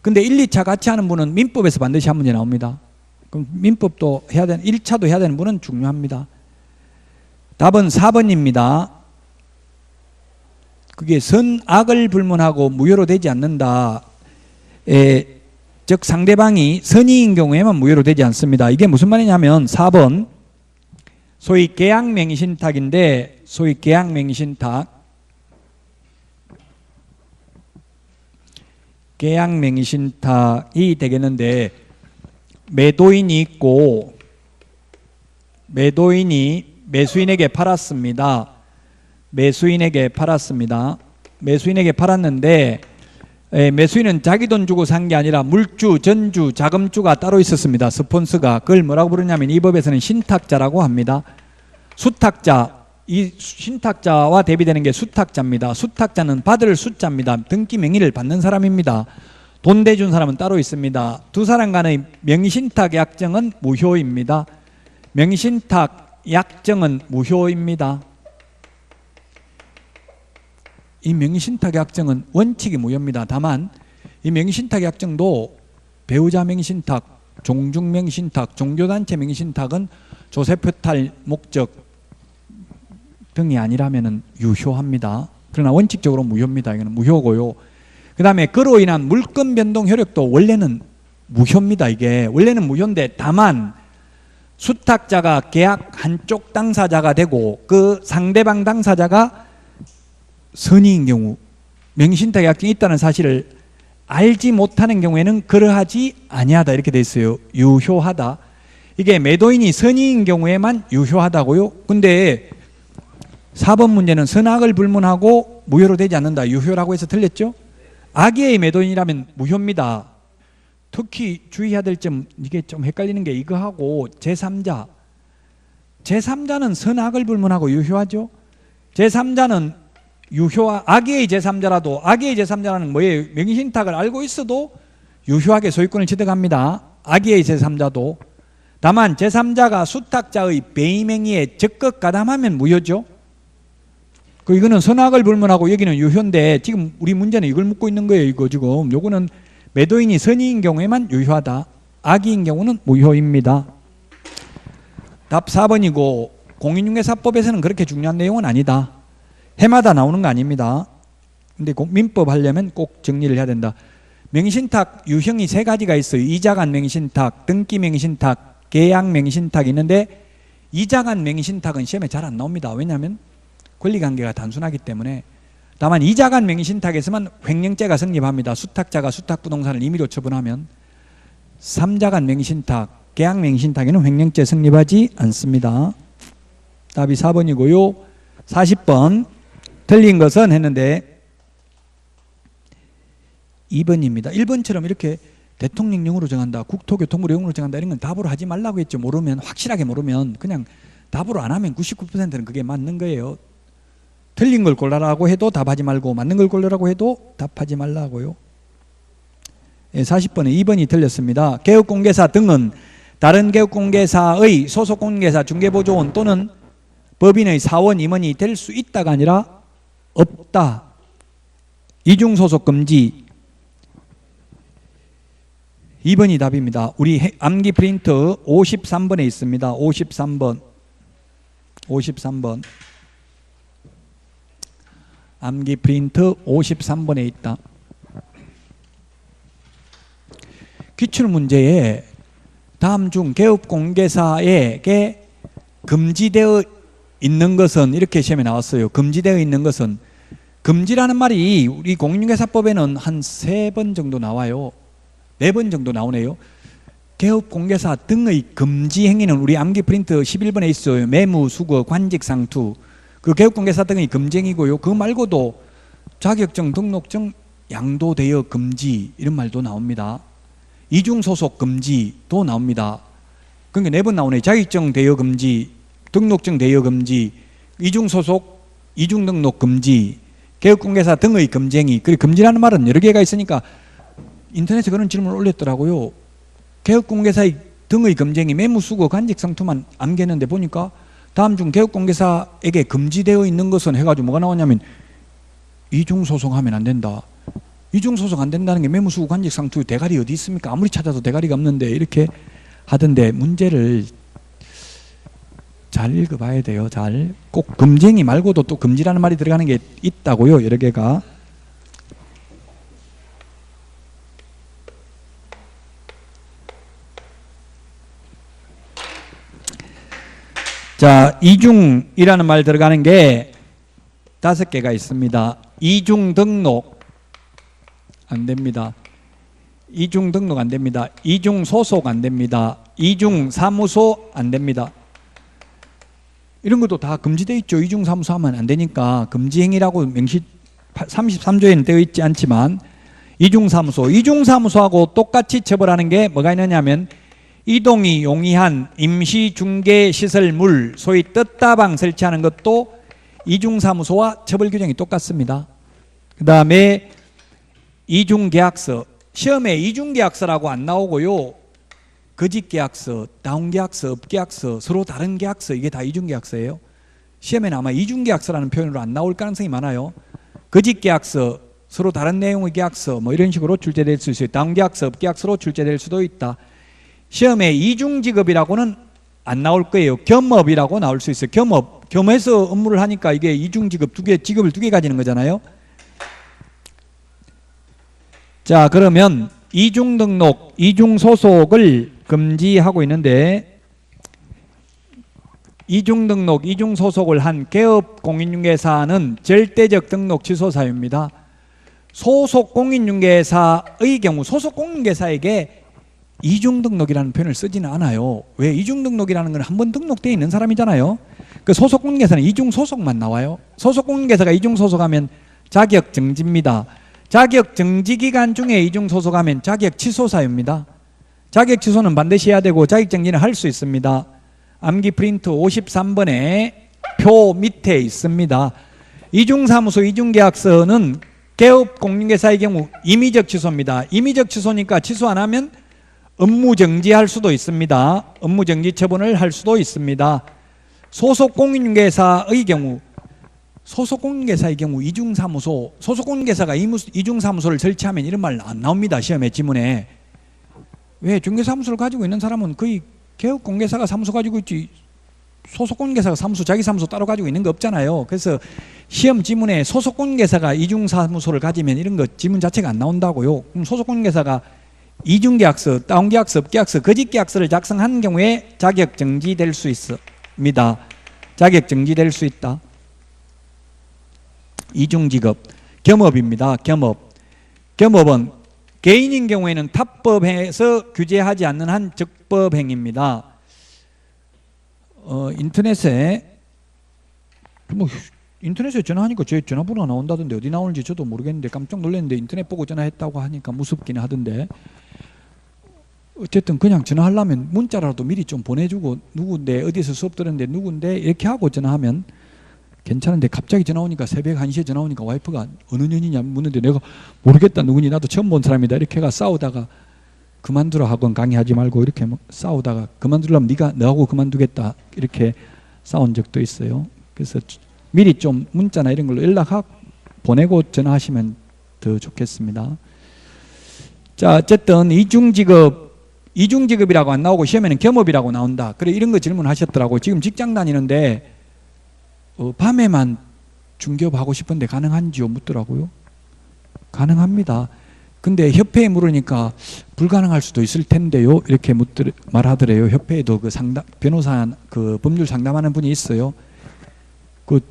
근데 1, 2차 같이 하는 분은 민법에서 반드시 한 문제 나옵니다. 그럼 민법도 해야 되는, 1차도 해야 되는 분은 중요합니다. 답은 4번입니다. 그게 선악을 불문하고 무효로 되지 않는다. 즉 상대방이 선의인 경우에만 무효로 되지 않습니다. 이게 무슨 말이냐면 4번 소위 계약맹신탁인데, 소위 계약맹신탁이 되겠는데, 매도인이 있고 매도인이 매수인에게 팔았습니다. 매수인에게 팔았는데, 매수인은 자기 돈 주고 산 게 아니라 물주, 전주, 자금주가 따로 있었습니다. 스폰서가. 그걸 뭐라고 부르냐면 이 법에서는 신탁자라고 합니다. 수탁자, 이 신탁자와 대비되는 게 수탁자입니다. 수탁자는 받을 숫자입니다. 등기 명의를 받는 사람입니다. 돈 대준 사람은 따로 있습니다. 두 사람 간의 명의신탁 약정은 무효입니다. 이 명의신탁 약정은 원칙이 무효입니다. 다만 이 명의신탁 약정도 배우자 명의신탁, 종중 명의신탁, 종교단체 명의신탁은 조세표탈 목적 등이 아니라면 유효합니다. 그러나 원칙적으로 무효입니다. 이거는 무효고요. 그 다음에 그로 인한 물권 변동 효력도 원래는 무효입니다. 이게 원래는 무효인데, 다만 수탁자가 계약 한쪽 당사자가 되고 그 상대방 당사자가 선의인 경우, 명의신탁 약정이 있다는 사실을 알지 못하는 경우에는 그러하지 아니하다 이렇게 돼 있어요. 유효하다. 이게 매도인이 선의인 경우에만 유효하다고요. 근데 4번 문제는 선악을 불문하고 무효로 되지 않는다. 유효라고 해서 틀렸죠? 악의의 매도인이라면 무효입니다. 특히 주의해야 될 점, 이게 좀 헷갈리는 게 이거하고 제3자. 제3자는 선악을 불문하고 유효하죠? 제3자는 악의의 제3자라도, 악의의 제3자라는 뭐예요? 명의신탁을 알고 있어도 유효하게 소유권을 취득합니다. 악의의 제3자도. 다만 제3자가 수탁자의 배임행위에 적극 가담하면 무효죠. 이거는 선악을 불문하고 여기는 유효인데, 지금 우리 문제는 이걸 묻고 있는 거예요. 이거 지금 요거는 매도인이 선의인 경우에만 유효하다. 악의인 경우는 무효입니다. 답 4번이고, 공인중개사법에서는 그렇게 중요한 내용은 아니다. 해마다 나오는 거 아닙니다. 근데 민법 하려면 꼭 정리를 해야 된다. 명의신탁 유형이 3가지가 있어요. 이자간 명의신탁, 등기 명의신탁, 계약 명의신탁이 있는데, 이자간 명의신탁은 시험에 잘 안 나옵니다. 왜냐하면 권리관계가 단순하기 때문에. 다만 이자간 명의신탁에서만 횡령죄가 성립합니다. 수탁자가 수탁부동산을 임의로 처분하면. 3자간 명의신탁, 계약 명의신탁에는 횡령죄 성립하지 않습니다. 답이 4번이고요. 40번 틀린 것은 했는데 2번입니다. 1번처럼 이렇게 대통령령으로 정한다, 국토교통부령으로 정한다, 이런 건 답으로 하지 말라고 했죠. 모르면, 확실하게 모르면 그냥 답으로 안 하면 99%는 그게 맞는 거예요. 틀린 걸 골라라고 해도 답하지 말고, 맞는 걸 골라라고 해도 답하지 말라고요. 40번에 2번이 틀렸습니다. 개업공개사 등은 다른 개업공개사의 소속공개사, 중개보조원 또는 법인의 사원, 임원이 될 수 있다가 아니라 없다. 이중소속 금지. 2번이 답입니다. 우리 암기 프린트 53번에 있습니다. 53번. 암기 프린트 53번에 있다. 기출문제에 다음 중 개업공개사에게 금지되어 있는 것은, 이렇게 시험에 나왔어요. 금지되어 있는 것은. 금지라는 말이 우리 공인중개사법에는 한 3번 정도 나와요. 4번 정도 나오네요. 개업공개사 등의 금지 행위는 우리 암기 프린트 11번에 있어요. 매무, 수거, 관직, 상투. 그 개업공개사 등의 금지 행위고요. 그 말고도 자격증, 등록증, 양도대여 금지, 이런 말도 나옵니다. 이중소속 금지도 나옵니다. 그러니까 4번 나오네. 자격증 대여 금지, 등록증 대여 금지, 이중소속 이중 등록 금지, 개업공개사 등의 금지행위. 그리고 금지라는 말은 여러 개가 있으니까 인터넷에 그런 질문을 올렸더라고요. 개업공개사의 등의 금지행위, 매무수고 간직상투만 암기했는데 보니까 다음 중 개업공개사에게 금지되어 있는 것은 해가지고 뭐가 나오냐면 이중소송하면 안 된다. 이중소송 안 된다는 게 매무수고 간직상투 대가리 어디 있습니까? 아무리 찾아도 대가리가 없는데 이렇게 하던데 문제를 잘 읽어봐야 돼요. 잘. 꼭 금지행위 말고도 또 금지라는 말이 들어가는 게 있다고요. 여러 개가. 자, 이중이라는 말 들어가는 게 5개가 있습니다. 이중 등록 안 됩니다. 이중 등록 안 됩니다. 이중 소속 안 됩니다. 이중 사무소 안 됩니다. 이런 것도 다 금지되어 있죠. 이중 사무소 하면 안 되니까 금지행위라고 명시 33조에는 되어 있지 않지만 이중 사무소하고 똑같이 처벌하는 게 뭐가 있느냐면 이동이 용이한 임시중개시설물, 소위 뜻다방 설치하는 것도 이중사무소와 처벌 규정이 똑같습니다. 그 다음에 이중계약서, 시험에 이중계약서라고 안 나오고요. 거짓계약서, 다운계약서, 업계약서, 서로 다른 계약서, 이게 다 이중계약서예요. 시험에는 아마 이중계약서라는 표현으로 안 나올 가능성이 많아요. 거짓계약서, 서로 다른 내용의 계약서, 뭐 이런 식으로 출제될 수 있어요. 다운계약서, 업계약서로 출제될 수도 있다. 시험에 이중직업이라고는 안 나올 거예요. 겸업이라고 나올 수 있어요. 겸해서 업무를 하니까 이게 이중직업 직업을 두 개 가지는 거잖아요. 자, 그러면 이중등록, 이중소속을 금지하고 있는데 이중등록, 이중소속을 한 개업공인중개사는 절대적 등록 취소 사유입니다. 소속공인중개사의 경우 소속공인중개사에게 이중등록이라는 표현을 쓰지는 않아요. 왜? 이중등록이라는 건 한 번 등록되어 있는 사람이잖아요. 그 소속공인중개사는 이중소속만 나와요. 소속공인중개사가 이중소속하면 자격정지입니다. 자격정지기간 중에 이중소속하면 자격취소사유입니다. 자격취소는 반드시 해야 되고 자격정지는 할 수 있습니다. 암기 프린트 53번에 표 밑에 있습니다. 이중사무소, 이중계약서는 개업공인중개사의 경우 임의적 취소입니다. 임의적 취소니까 취소 안 하면 업무정지할 수도 있습니다. 업무정지 처분을 할 수도 있습니다. 소속공인중개사의 경우 이중사무소, 소속공인중개사가 이중사무소를 설치하면 이런 말 안 나옵니다. 시험에 지문에. 왜? 중개사무소를 가지고 있는 사람은 거의 개업공개사가 사무소 가지고 있지 소속공인중개사가 사무소, 자기 사무소 따로 가지고 있는 거 없잖아요. 그래서 시험 지문에 소속공인중개사가 이중사무소를 가지면 이런 거 지문 자체가 안 나온다고요. 그럼 소속공인중개사가 이중계약서, 다운계약서, 업계약서, 거짓계약서를 작성한 경우에 자격정지될 수 있습니다. 자격정지될 수 있다. 이중직업, 겸업입니다. 겸업은 개인인 경우에는 탑법에서 규제하지 않는 한 적법행위입니다. 인터넷에 전화하니까 제 전화번호가 나온다던데 어디 나오는지 저도 모르겠는데 깜짝 놀랐는데 인터넷 보고 전화했다고 하니까 무섭긴 하던데 어쨌든 그냥 전화하려면 문자라도 미리 좀 보내주고 누군데 어디서 수업 들었는데 누군데 이렇게 하고 전화하면 괜찮은데 갑자기 전화 오니까 새벽 1시에 전화 오니까 와이프가 어느 년이냐 묻는데 내가 모르겠다 누구니 나도 처음 본 사람이다 이렇게 해가 싸우다가 그만두라 학원 강의하지 말고 이렇게 싸우다가 그만두려면 너하고 그만두겠다 이렇게 싸운 적도 있어요. 그래서 미리 좀 문자나 이런 걸로 연락하고 보내고 전화하시면 더 좋겠습니다. 자, 어쨌든 이중직업이라고 안 나오고 시험에는 겸업이라고 나온다. 그래 이런 거 질문하셨더라고요. 지금 직장 다니는데 밤에만 중개업하고 싶은데 가능한지요? 묻더라고요. 가능합니다. 근데 협회에 물으니까 불가능할 수도 있을 텐데요. 이렇게 말하더래요. 협회에도 그 변호사 법률 상담하는 분이 있어요.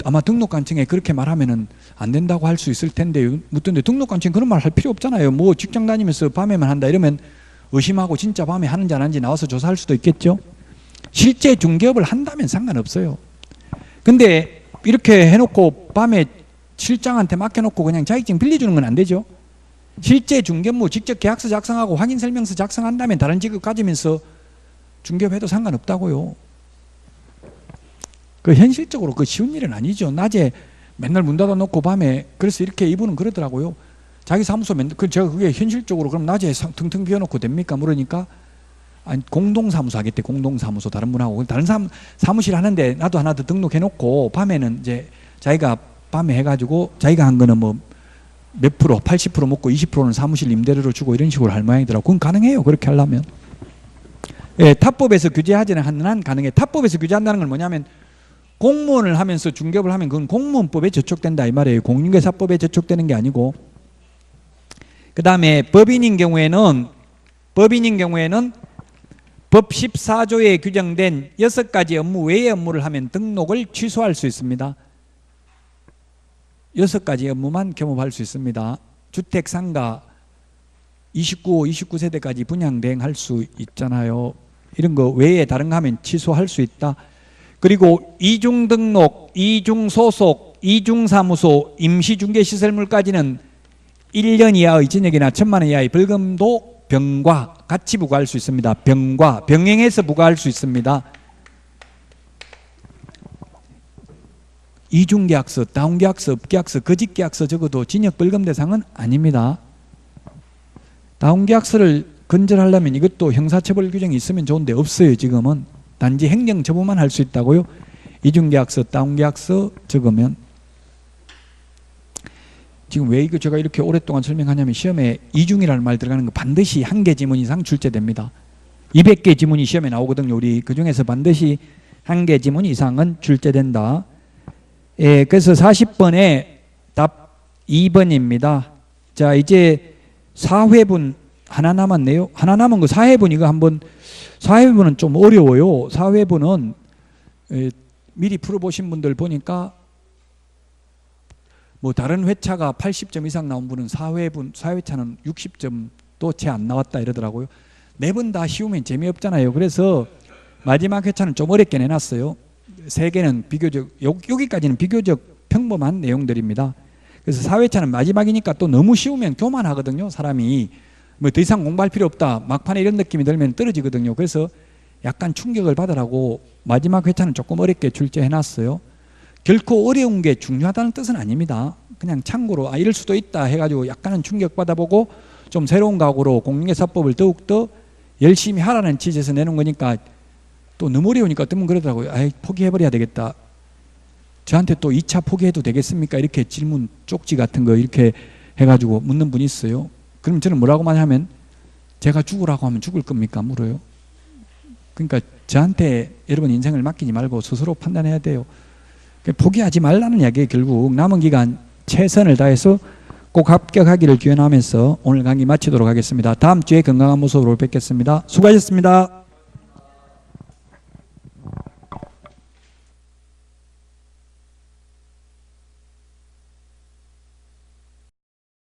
아마 등록관청에 그렇게 말하면은 안 된다고 할 수 있을 텐데 묻던데 등록관청에 그런 말 할 필요 없잖아요. 뭐 직장 다니면서 밤에만 한다 이러면 의심하고 진짜 밤에 하는지 안 하는지 나와서 조사할 수도 있겠죠. 실제 중개업을 한다면 상관없어요. 근데 이렇게 해놓고 밤에 실장한테 맡겨놓고 그냥 자격증 빌려주는 건 안 되죠. 실제 중개업무 직접 계약서 작성하고 확인설명서 작성한다면 다른 직업 가지면서 중개업해도 상관없다고요. 현실적으로 쉬운 일은 아니죠. 낮에 맨날 문 닫아놓고 밤에 그래서 이렇게 이분은 그러더라고요. 자기 사무소 맨날 제가 그게 현실적으로 그럼 낮에 텅텅 비워놓고 됩니까? 물으니까 아니 공동사무소 하겠대. 공동사무소 다른 분하고 다른 사무실 하는데 나도 하나 더 등록해놓고 밤에는 이제 자기가 밤에 해가지고 자기가 한 거는 뭐 몇 프로 80% 먹고 20%는 사무실 임대료로 주고 이런 식으로 할 모양이더라고. 그건 가능해요. 그렇게 하려면. 예, 타법에서 규제하지는 않는 한 가능해. 타법에서 규제한다는 건 뭐냐면 공무원을 하면서 중개업을 하면 그건 공무원법에 저촉된다 이 말이에요. 공인중개사법에 저촉되는 게 아니고. 그 다음에 법인인 경우에는 법 14조에 규정된 6가지 업무 외의 업무를 하면 등록을 취소할 수 있습니다. 6가지 업무만 겸업할 수 있습니다. 주택, 상가, 29세대까지 분양 대행할 수 있잖아요. 이런 거 외에 다른 거 하면 취소할 수 있다. 그리고 이중 등록, 이중 소속, 이중 사무소, 임시 중개 시설물까지는 1년 이하의 징역이나 1,000만 원 이하의 벌금도 병과 같이 부과할 수 있습니다. 병행해서 부과할 수 있습니다. 이중계약서, 다운계약서, 업계약서, 거짓계약서 적어도 징역 벌금 대상은 아닙니다. 다운계약서를 건절하려면 이것도 형사처벌 규정이 있으면 좋은데 없어요. 지금은 단지 행정처분만 할 수 있다고요. 이중계약서, 다운계약서 적으면. 지금 왜 이거 제가 이렇게 오랫동안 설명하냐면 시험에 이중이라는 말 들어가는 거 반드시 1개 지문 이상 출제됩니다. 200개 지문이 시험에 나오거든요. 우리 그중에서 반드시 1개 지문 이상은 출제된다. 예, 그래서 40번에 답 2번입니다. 자, 이제 4회분 하나 남았네요. 하나 남은 거 4회분 이거 한번 4회분은 좀 어려워요. 4회분은 미리 풀어보신 분들 보니까 뭐 다른 회차가 80점 이상 나온 분은 4회차는 60점도 채 안 나왔다 이러더라고요. 4번 다 쉬우면 재미없잖아요. 그래서 마지막 회차는 좀 어렵게 내놨어요. 3개는 비교적 여기까지는 비교적 평범한 내용들입니다. 그래서 4회차는 마지막이니까 또 너무 쉬우면 교만하거든요. 사람이 뭐 더 이상 공부할 필요 없다 막판에 이런 느낌이 들면 떨어지거든요. 그래서 약간 충격을 받으라고 마지막 회차는 조금 어렵게 출제해놨어요. 결코 어려운 게 중요하다는 뜻은 아닙니다. 그냥 참고로 이럴 수도 있다 해가지고 약간은 충격받아보고 좀 새로운 각오로 공인중개사법을 더욱더 열심히 하라는 취지에서 내놓은 거니까 또 너무 어려우니까 어떤 분 그러더라고요. 포기해버려야 되겠다. 저한테 또 2차 포기해도 되겠습니까? 이렇게 질문 쪽지 같은 거 이렇게 해가지고 묻는 분이 있어요. 그럼 저는 뭐라고 하냐면 제가 죽으라고 하면 죽을 겁니까? 물어요. 그러니까 저한테 여러분 인생을 맡기지 말고 스스로 판단해야 돼요. 포기하지 말라는 이야기에 결국 남은 기간 최선을 다해서 꼭 합격하기를 기원하면서 오늘 강의 마치도록 하겠습니다. 다음 주에 건강한 모습으로 뵙겠습니다. 수고하셨습니다.